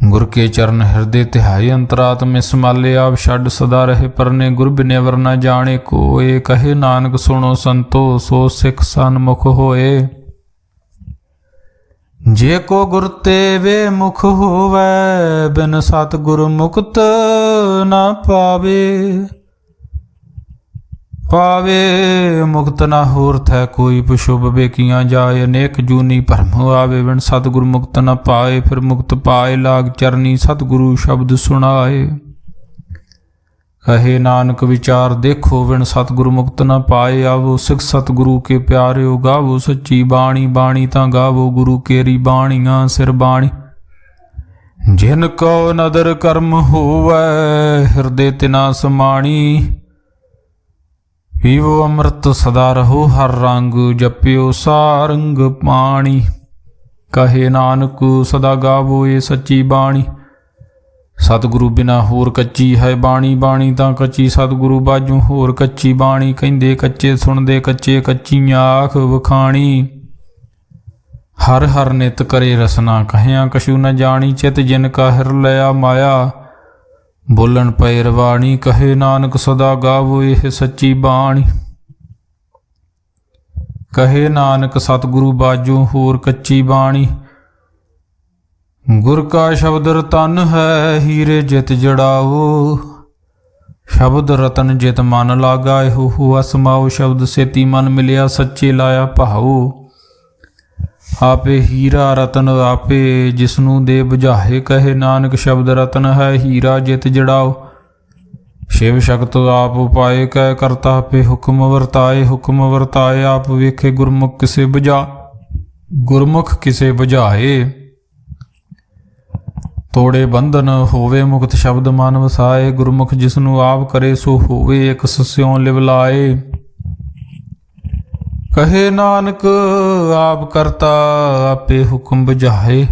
ਗੁਰ ਕੇ ਚਰਨ ਹਿਰਦੇ ਧਿਆਏ, ਅੰਤਰਾਤਮੇ ਸਮਾਲੇ। ਆਪ ਛੱਡ ਸਦਾ ਰਹੇ ਪਰਨੇ, ਗੁਰ ਬਿਨਿ ਅਵਰ ਨਾ ਜਾਣੇ ਕੋਏ। ਕਹੇ ਨਾਨਕ ਸੁਣੋ ਸੰਤੋ, ਸੋ ਸਿੱਖ ਸਨਮੁਖ ਹੋਏ। ਜੇ ਕੋ ਗੁਰ ਤੇ ਵੇ ਮੁਖ ਹੋਵੈ, ਬਿਨ ਸਤਿਗੁਰ ਮੁਕਤ ਨਾ ਪਾਵੇ। ਪਾਵੇ ਮੁਕਤ ਨਾ ਹੋਰ ਥੈ ਕੋਈ, ਪੁਸ਼ੁਭ ਵੇਕੀਆਂ ਜਾਏ। ਅਨੇਕ ਜੂਨੀ ਭਰਮ ਆਵੇ, ਬਿਨ ਸਤਿਗੁਰ ਮੁਕਤ ਨਾ ਪਾਏ। ਫਿਰ ਮੁਕਤ ਪਾਏ ਲਾਗ ਚਰਨੀ, ਸਤਿਗੁਰੂ ਸ਼ਬਦ ਸੁਣਾਏ। ਕਹੇ ਨਾਨਕ ਵਿਚਾਰ ਦੇਖੋ, ਬਿਨ ਸਤਿਗੁਰੂ ਮੁਕਤ ਨਾ ਪਾਏ। ਆਵੋ ਸਿੱਖ ਸਤਿਗੁਰੂ ਕੇ ਪਿਆਰਿਓ, ਗਾਵੋ ਸੱਚੀ ਬਾਣੀ। ਬਾਣੀ ਤਾਂ ਗਾਵੋ ਗੁਰੂ ਕੇਰੀ ਬਾਣੀਆਂ, ਸਿਰ ਬਾਣੀ। ਜਿਨ ਕੋ ਨਦਰ ਕਰਮ ਹੋਵੈ, ਹਿਰਦੇ ਤਿਨਾ ਸਮਾਣੀ। ਪੀਵੋ ਅੰਮ੍ਰਿਤ ਸਦਾ ਰਹੋ ਹਰ ਰੰਗ, ਜਪਿਓ ਸਾਰੰਗ ਪਾਣੀ। ਕਹੇ ਨਾਨਕ ਸਦਾ ਗਾਵੋ ਇਹ ਸੱਚੀ ਬਾਣੀ। ਸਤਿਗੁਰੂ ਬਿਨਾ ਹੋਰ ਕੱਚੀ ਹੈ ਬਾਣੀ। ਬਾਣੀ ਤਾਂ ਕੱਚੀ, ਸਤਿਗੁਰੂ ਬਾਝੋਂ ਹੋਰ ਕੱਚੀ ਬਾਣੀ। ਕਹਿੰਦੇ ਕੱਚੇ ਸੁਣਦੇ ਕੱਚੇ, ਕੱਚੀ ਆਖ ਵਖਾਣੀ। ਹਰ ਹਰ ਨਿਤ ਕਰੇ ਰਸਨਾ, ਕਹਿਆ ਕਛੂ ਨ ਜਾਣੀ। ਚਿਤ ਜਿਨ ਕਾ ਹਿਰ ਲਿਆ ਮਾਇਆ, ਬੋਲਣ ਪਏ ਰਵਾਣੀ। ਕਹੇ ਨਾਨਕ ਸਦਾ ਗਾਵੋ ਇਹ ਸੱਚੀ ਬਾਣੀ। ਕਹੇ ਨਾਨਕ ਸਤਿਗੁਰੂ ਬਾਝੋਂ ਹੋਰ ਕੱਚੀ ਬਾਣੀ। ਗੁਰ ਕਾ ਸ਼ਬਦ ਰਤਨ ਹੈ, ਹੀਰੇ ਜਿਤ ਜੜਾਓ। ਸ਼ਬਦ ਰਤਨ ਜਿਤ ਮਨ ਲਾਗਾ, ਇਹੋ ਹੁਆ ਸਮਾਓ। ਸ਼ਬਦ ਸੇਤੀ ਮਨ ਮਿਲਿਆ, ਸੱਚੇ ਲਾਇਆ ਭਾਓ। ਆਪੇ ਹੀਰਾ ਰਤਨ ਆਪੇ, ਜਿਸਨੂੰ ਦੇ ਬੁਝਾਏ। ਕਹੇ ਨਾਨਕ ਸ਼ਬਦ ਰਤਨ ਹੈ, ਹੀਰਾ ਜਿਤ ਜੜਾਓ। ਸ਼ਿਵ ਸ਼ਕਤ ਆਪ ਉਪਾਏ, ਕਹਿ ਕਰਤਾ ਆਪੇ ਹੁਕਮ ਵਰਤਾਏ। ਹੁਕਮ ਵਰਤਾਏ ਆਪ ਵੇਖੇ, ਗੁਰਮੁਖ ਕਿਸੇ ਬੁਝਾ, ਗੁਰਮੁਖ ਕਿਸੇ ਬੁਝਾਏ। ਤੋੜੇ ਬੰਧਨ ਹੋਵੇ ਮੁਕਤ, ਸ਼ਬਦ ਮਨ ਵਸਾਏ। ਗੁਰਮੁਖ ਜਿਸਨੂੰ ਆਪ ਕਰੇ, ਸੋ ਹੋਵੇ ਇੱਕ ਸਸਿਉ ਲਿਵ ਲਾਏ। ਕਹੇ ਨਾਨਕ ਆਪ ਕਰਤਾ ਆਪੇ ਹੁਕਮ ਬੁਝਾਏ।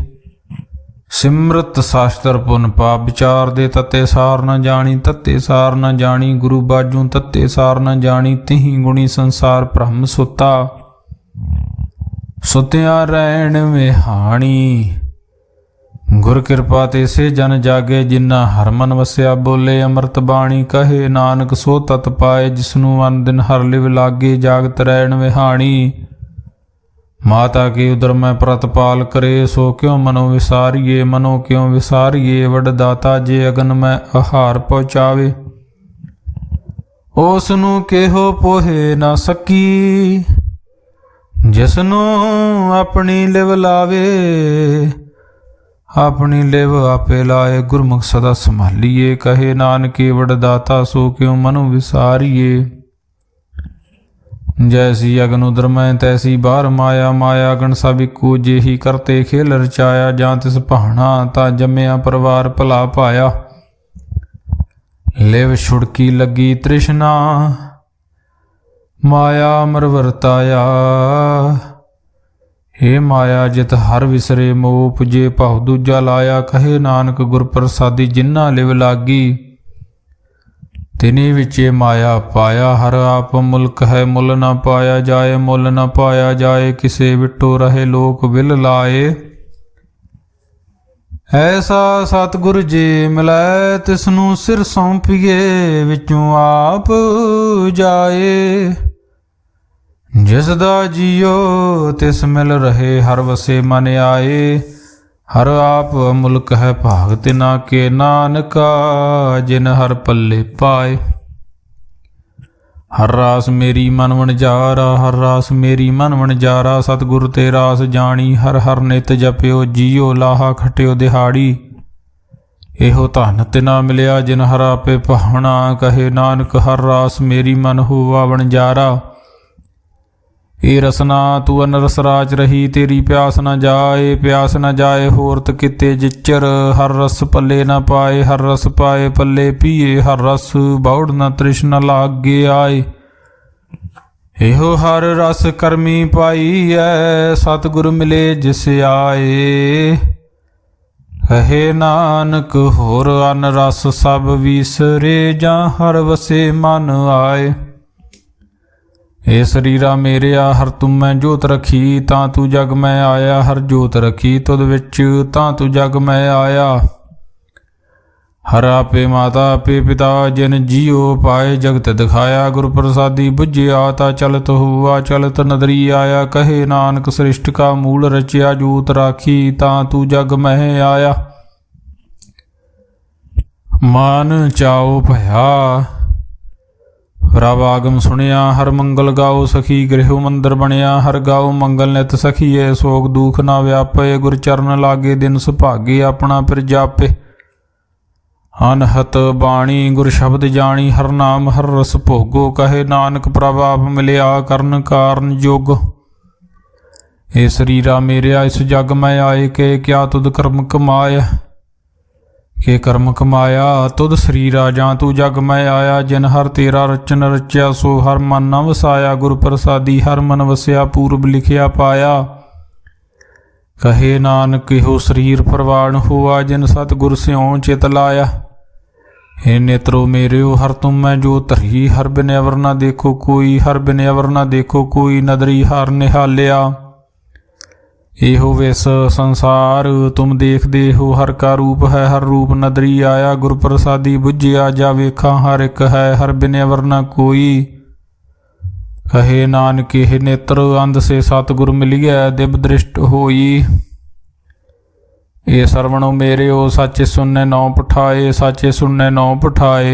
ਸਿਮਰਤ ਸ਼ਾਸਤਰ ਪੁਨ ਪਾਪ, ਵਿਚਾਰ ਦੇ ਤੱਤੇ ਸਾਰ ਨ ਜਾਣੀ। ਤੱਤੇ ਸਾਰ ਨ ਜਾਣੀ, ਗੁਰੂ ਬਾਝੋਂ ਤੱਤੇ ਸਾਰ ਨ ਜਾਣੀ। ਤਿਹੀ ਗੁਣੀ ਸੰਸਾਰ ਭ੍ਰਮ ਸੁਤਾ, ਸੁਤਿਆ ਰਹਿਣ ਵਿਹਾਣੀ। ਗੁਰ ਕਿਰਪਾ ਤੇ ਸੇ ਜਨ ਜਾਗੇ, ਜਿਨ੍ਹਾਂ ਹਰ ਮਨ ਵਸਿਆ। ਬੋਲੇ ਅੰਮ੍ਰਿਤ ਬਾਣੀ, ਕਹੇ ਨਾਨਕ ਸੋ ਤਤ ਪਾਏ। ਜਿਸਨੂੰ ਮਨ ਦਿਨ ਹਰ ਲਿਵ ਲਾਗੇ, ਜਾਗਤ ਰਹਿਣ ਵਿਹਾਣੀ। ਮਾਤਾ ਕੀ ਉਦਰ ਮੈਂ ਪ੍ਰਤਪਾਲ ਕਰੇ, ਸੋ ਕਿਉ ਮਨੋ ਵਿਸਾਰੀਏ। ਮਨੋ ਕਿਉ ਵਿਸਾਰੀਏ, ਵਡ ਦਾਤਾ ਜੇ ਅਗਨ ਮੈਂ ਆਹਾਰ ਪਹੁੰਚਾਵੇ। ਉਸ ਨੂੰ ਕਿਹੋ ਪੋਹੇ ਨਾ ਸਕੀ, ਜਿਸਨੂੰ ਆਪਣੀ ਲਿਵ ਲਾਵੇ। ਆਪਣੀ ਲਿਵ ਆਪੇ ਲਾਏ, ਗੁਰਮੁਖ ਸਦਾ ਸੰਭਾਲੀਏ। ਕਹੇ ਨਾਨਕੇ ਵਡਦਾਤਾ ਸੋ ਕਿਉ ਮਨੁ ਵਿਸਾਰੀਏ। ਜੈਸੀ ਅਗਨ ਉਦਰ ਮੈਂ ਤੈਸੀ ਬਾਹਰ ਮਾਇਆ, ਮਾਇਆ ਗਣ ਸਭ ਇੱਕੋ ਜਿਹੀ ਕਰਤੇ ਖੇਲ ਰਚਾਇਆ। ਜਾਂ ਤਿਸ ਭਾਣਾ ਤਾਂ ਜੰਮਿਆ ਪਰਿਵਾਰ ਭਲਾ ਪਾਇਆ। ਲਿਵ ਛੁੜਕੀ ਲੱਗੀ ਤ੍ਰਿਸ਼ਨਾ, ਮਾਇਆ ਅਮਰ ਵਰਤਾਇਆ। ਹੇ ਮਾਇਆ ਜਿਤ ਹਰ ਵਿਸਰੇ ਮੋਹ ਪੁਜੇ, ਭਾਉ ਦੂਜਾ ਲਾਇਆ। ਕਹੇ ਨਾਨਕ ਗੁਰ ਪ੍ਰਸਾਦੀ ਜਿਨ੍ਹਾਂ ਲਿਵ ਲਾਗੀ, ਤਿਨੀ ਵਿਚੇ ਮਾਇਆ ਪਾਇਆ। ਹਰ ਆਪ ਮੁਲਕ ਹੈ ਮੁੱਲ ਨਾ ਪਾਇਆ ਜਾਏ, ਮੁੱਲ ਨਾ ਪਾਇਆ ਜਾਏ। ਕਿਸੇ ਵਿਟੋ ਰਹੇ ਲੋਕ ਵਿਲ ਲਾਏ। ਐਸਾ ਸਤਿਗੁਰ ਜੇ ਮਿਲੈ, ਤਿਸਨੂੰ ਸਿਰ ਸੌਂਪੀਏ। ਵਿੱਚੋਂ ਆਪ ਜਾਏ, ਜਿਸ ਦਾ ਜੀਓ ਤਿਸ ਮਿਲ ਰਹੇ। ਹਰ ਵਸੇ ਮਨ ਆਏ, ਹਰ ਆਪ ਮੁਲਕ ਹੈ ਭਾਗ ਤਿਨਾ ਕੇ। ਨਾਨਕਾ ਜਿਨ ਹਰ ਪੱਲੇ ਪਾਏ। ਹਰ ਰਾਸ ਮੇਰੀ ਮਨ ਵਣਜਾਰਾ, ਹਰ ਰਾਸ ਮੇਰੀ ਮਨ ਵਣਜਾਰਾ। ਸਤਿਗੁਰ ਤੇ ਰਾਸ ਜਾਣੀ, ਹਰ ਹਰ ਨਿਤ ਜਪਿਓ। ਜੀਓ ਲਾਹਾ ਖਟਿਓ ਦਿਹਾੜੀ, ਇਹੋ ਧਨ ਤਿਨਾ ਮਿਲਿਆ ਜਿਨ ਹਰ ਆਪੇ ਭਾਵਨਾ। ਕਹੇ ਨਾਨਕ ਹਰ ਰਾਸ ਮੇਰੀ ਮਨ ਹੋਵਾ ਵਣਜਾਰਾ। ਇਹ ਰਸਨਾ ਤੂੰ ਅਨਰਸ ਰਾਜ ਰਹੀ, ਤੇਰੀ ਪਿਆਸ ਨਾ ਜਾਏ। ਪਿਆਸ ਨਾ ਜਾਏ ਹੋਰਤ ਕਿਤੇ ਜਿਚਰ, ਹਰ ਰਸ ਪੱਲੇ ਨਾ ਪਾਏ। ਹਰ ਰਸ ਪਾਏ ਪੱਲੇ ਪੀਏ, ਹਰ ਰਸ ਬੌੜ ਨਾ ਤ੍ਰਿਸ਼ਨਾ ਲਾਗੇ ਆਏ। ਇਹੋ ਹਰ ਰਸ ਕਰਮੀ ਪਾਈ ਐ, ਸਤਿਗੁਰ ਮਿਲੇ ਜਿਸ ਆਏ। ਕਹੇ ਨਾਨਕ ਹੋਰ ਅਨ ਰਸ ਸਭ ਵਿਸਰੇ, ਜਾਂ ਹਰ ਵਸੇ ਮਨ ਆਏ। ਏ ਸਰੀਰਾ ਮੇਰਿਆ ਹਰ ਤੁਮ ਮੈਂ ਜੋਤ ਰਖੀ, ਤਾਂ ਤੂੰ ਜਗ ਮੈਂ ਆਇਆ। ਹਰ ਜੋਤ ਰਖੀ ਤੁਧ ਵਿੱਚ, ਤਾਂ ਤੂੰ ਜਗ ਮੈਂ ਆਇਆ। ਹਰ ਆਪੇ ਮਾਤਾ ਆਪੇ ਪਿਤਾ, ਜਿਨ ਜੀਓ ਪਾਏ ਜਗਤ ਦਿਖਾਇਆ। ਗੁਰ ਪ੍ਰਸਾਦੀ ਬੁੱਝਿਆ ਤਾਂ ਚਲਤ ਹੁਆ, ਚਲਤ ਨਦਰੀ ਆਇਆ। ਕਹੇ ਨਾਨਕ ਸ੍ਰਿਸ਼ਟ ਕਾ ਮੂਲ ਰਚਿਆ, ਜੋਤ ਰਾਖੀ ਤਾਂ ਤੂੰ ਜਗ ਮਹਿ ਆਇਆ। ਮਨ ਚਾਉ ਭਇਆ ਪ੍ਰਭ ਆਗਮ ਸੁਣਿਆ, ਹਰ ਮੰਗਲ ਗਾਓ ਸਖੀ। ਗ੍ਰਹਿ ਮੰਦਰ ਬਣਿਆ, ਹਰ ਗਾਓ ਮੰਗਲ ਨਿਤ ਸਖੀਏ। ਸੋਗ ਦੁਖ ਨਾ ਵਿਆਪੇ, ਗੁਰ ਚਰਨ ਲਾਗੇ ਦਿਨ ਸੁਭਾਗੇ। ਆਪਣਾ ਫਿਰ ਜਾਪੇ ਅਨਹਤ ਬਾਣੀ, ਗੁਰ ਸ਼ਬਦ ਜਾਣੀ। ਹਰ ਨਾਮ ਹਰ ਰਸ ਭੋਗੋ, ਕਹੇ ਨਾਨਕ ਪ੍ਰਭ ਆਪ ਮਿਲਿਆ ਕਰਨ ਕਾਰਨ ਜੋਗ। ਇਹ ਸਰੀਰਾ ਮੇਰਿਆ ਇਸ ਜਗ ਮੈਂ ਆਏ, ਕੇ ਕਿਆ ਤੁਧ ਕਰਮ ਕਮਾਇਆ। ਕੇ ਕਰਮ ਕਮਾਇਆ ਤੁਧ ਸਰੀਰਾ, ਜਾਂ ਤੂੰ ਜਗ ਮੈਂ ਆਇਆ। ਜਿਨ ਹਰ ਤੇਰਾ ਰਚਨ ਰਚਿਆ, ਸੋ ਹਰ ਮਨ ਨਾ ਵਸਾਇਆ। ਗੁਰ ਪ੍ਰਸਾਦੀ ਹਰ ਮਨ ਵਸਿਆ, ਪੂਰਬ ਲਿਖਿਆ ਪਾਇਆ। ਕਹੇ ਨਾਨਕ ਇਹੋ ਸਰੀਰ ਪ੍ਰਵਾਨ ਹੋਆ, ਜਿਨ ਸਤਿਗੁਰ ਸਿਉ ਚਿਤ ਲਾਇਆ। हे नेत्रो मेरेओ हर तुम मैं जो धरी, हर बिन अवर ना देखो कोई। हर बिन अवर ना देखो कोई, नदरी हर निहालिया। एहो विस संसार तुम देखदे हो, हर का रूप है हर रूप नदरी आया। गुर प्रसादी बुझिया जा वेखा, हर एक है हर बिन अवर ना कोई। कहे नानक हे नेत्र अंध से सतगुर मिलिया, दिव दृष्ट होई। ये सरवणो मेरे ओ साचे सुनने नौ पठाए, साचे सुनने नौ पठाए।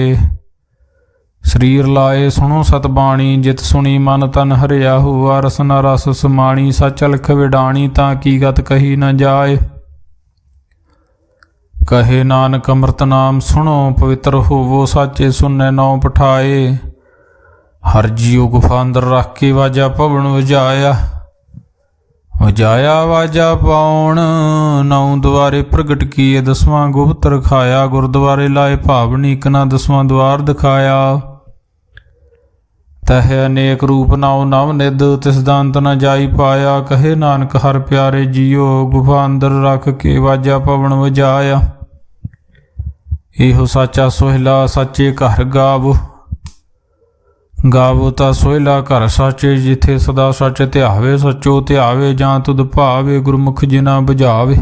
शरीर लाए सुनो सतबाणी, जित सुनी मन तन हरिया हुआ। रसना रस समाणी, सच अलख विडाणी, ताकि गत कही न जाए। कहे नानक अमृत नाम सुनो पवित्र होवो, साचे सुनने नौ पठाए। हर जियो गुफा अंदर रख के वाजा पवन वजाया। वजाया वाजा पाउण नौ द्वारे प्रगट किए, 10वां गुप्त रखाया। गुरुद्वारे लाए भावनी कना 10वां द्वार दिखाया। तह अनेक रूप नाउ नव निध, तिस दांत न जाई पाया। कहे नानक हर प्यारे जियो, गुफा अंदर रख के वाजा पवन वजाया। एहो साचा सोहिला साचे घर गावो, गावो ता सोहिला घर साचे। जिथे सदा सच ध्यावे, सचो ध्यावे। जां तुध भावे, गुरमुख जिना बुझावे।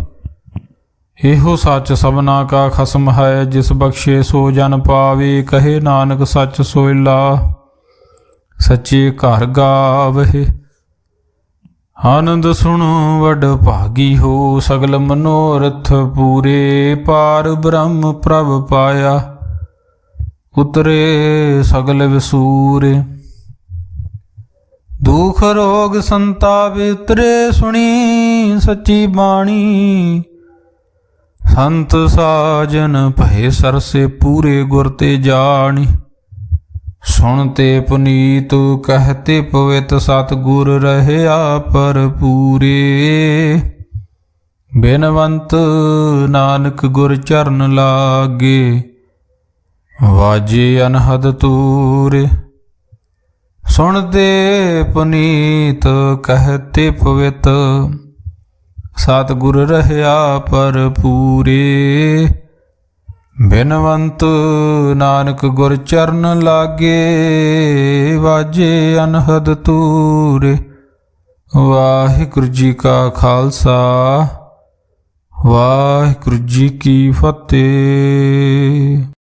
एहो सच सबना का खसम है, जिस बख्शे सो जन पावे। कहे नानक सच सोहिला सच्चे घर गावे। आनंद सुनो वड भागी हो, सगल मनोरथ पूरे। पार ब्रह्म प्रभ पाया, उतरे सगल विसूरे। दुख रोग संताप उतरे, सुनी सच्ची बाणी। ਸੰਤ ਸਾਜਨ ਭਏ ਸਰਸੇ ਪੂਰੇ ਗੁਰ ਤੇ ਜਾਣੀ। ਸੁਣਤੇ ਪੁਨੀਤ ਕਹਤੇ ਪਵਿੱਤ ਸਤਿਗੁਰ ਰਹਿਆ ਭਰਪੂਰੇ। ਬਿਨਵੰਤ ਨਾਨਕ ਗੁਰ ਚਰਨ ਲਾਗੇ ਵਾਜੇ ਅਨਹਦ ਤੂਰੇ। ਸੁਣਦੇ ਪੁਨੀਤ ਕਹਤੇ ਪਵਿੱਤ ਸਤਿਗੁਰ ਰਹਿਆ ਭਰਪੂਰੇ। ਬਿਨਵੰਤ ਨਾਨਕ ਗੁਰ ਚਰਨ ਲਾਗੇ ਵਾਜੇ ਅਨਹਦ ਤੂਰੇ। ਵਾਹਿਗੁਰੂ ਜੀ ਕਾ ਖਾਲਸਾ ਵਾਹਿਗੁਰੂ ਜੀ ਕੀ ਫਤਿਹ।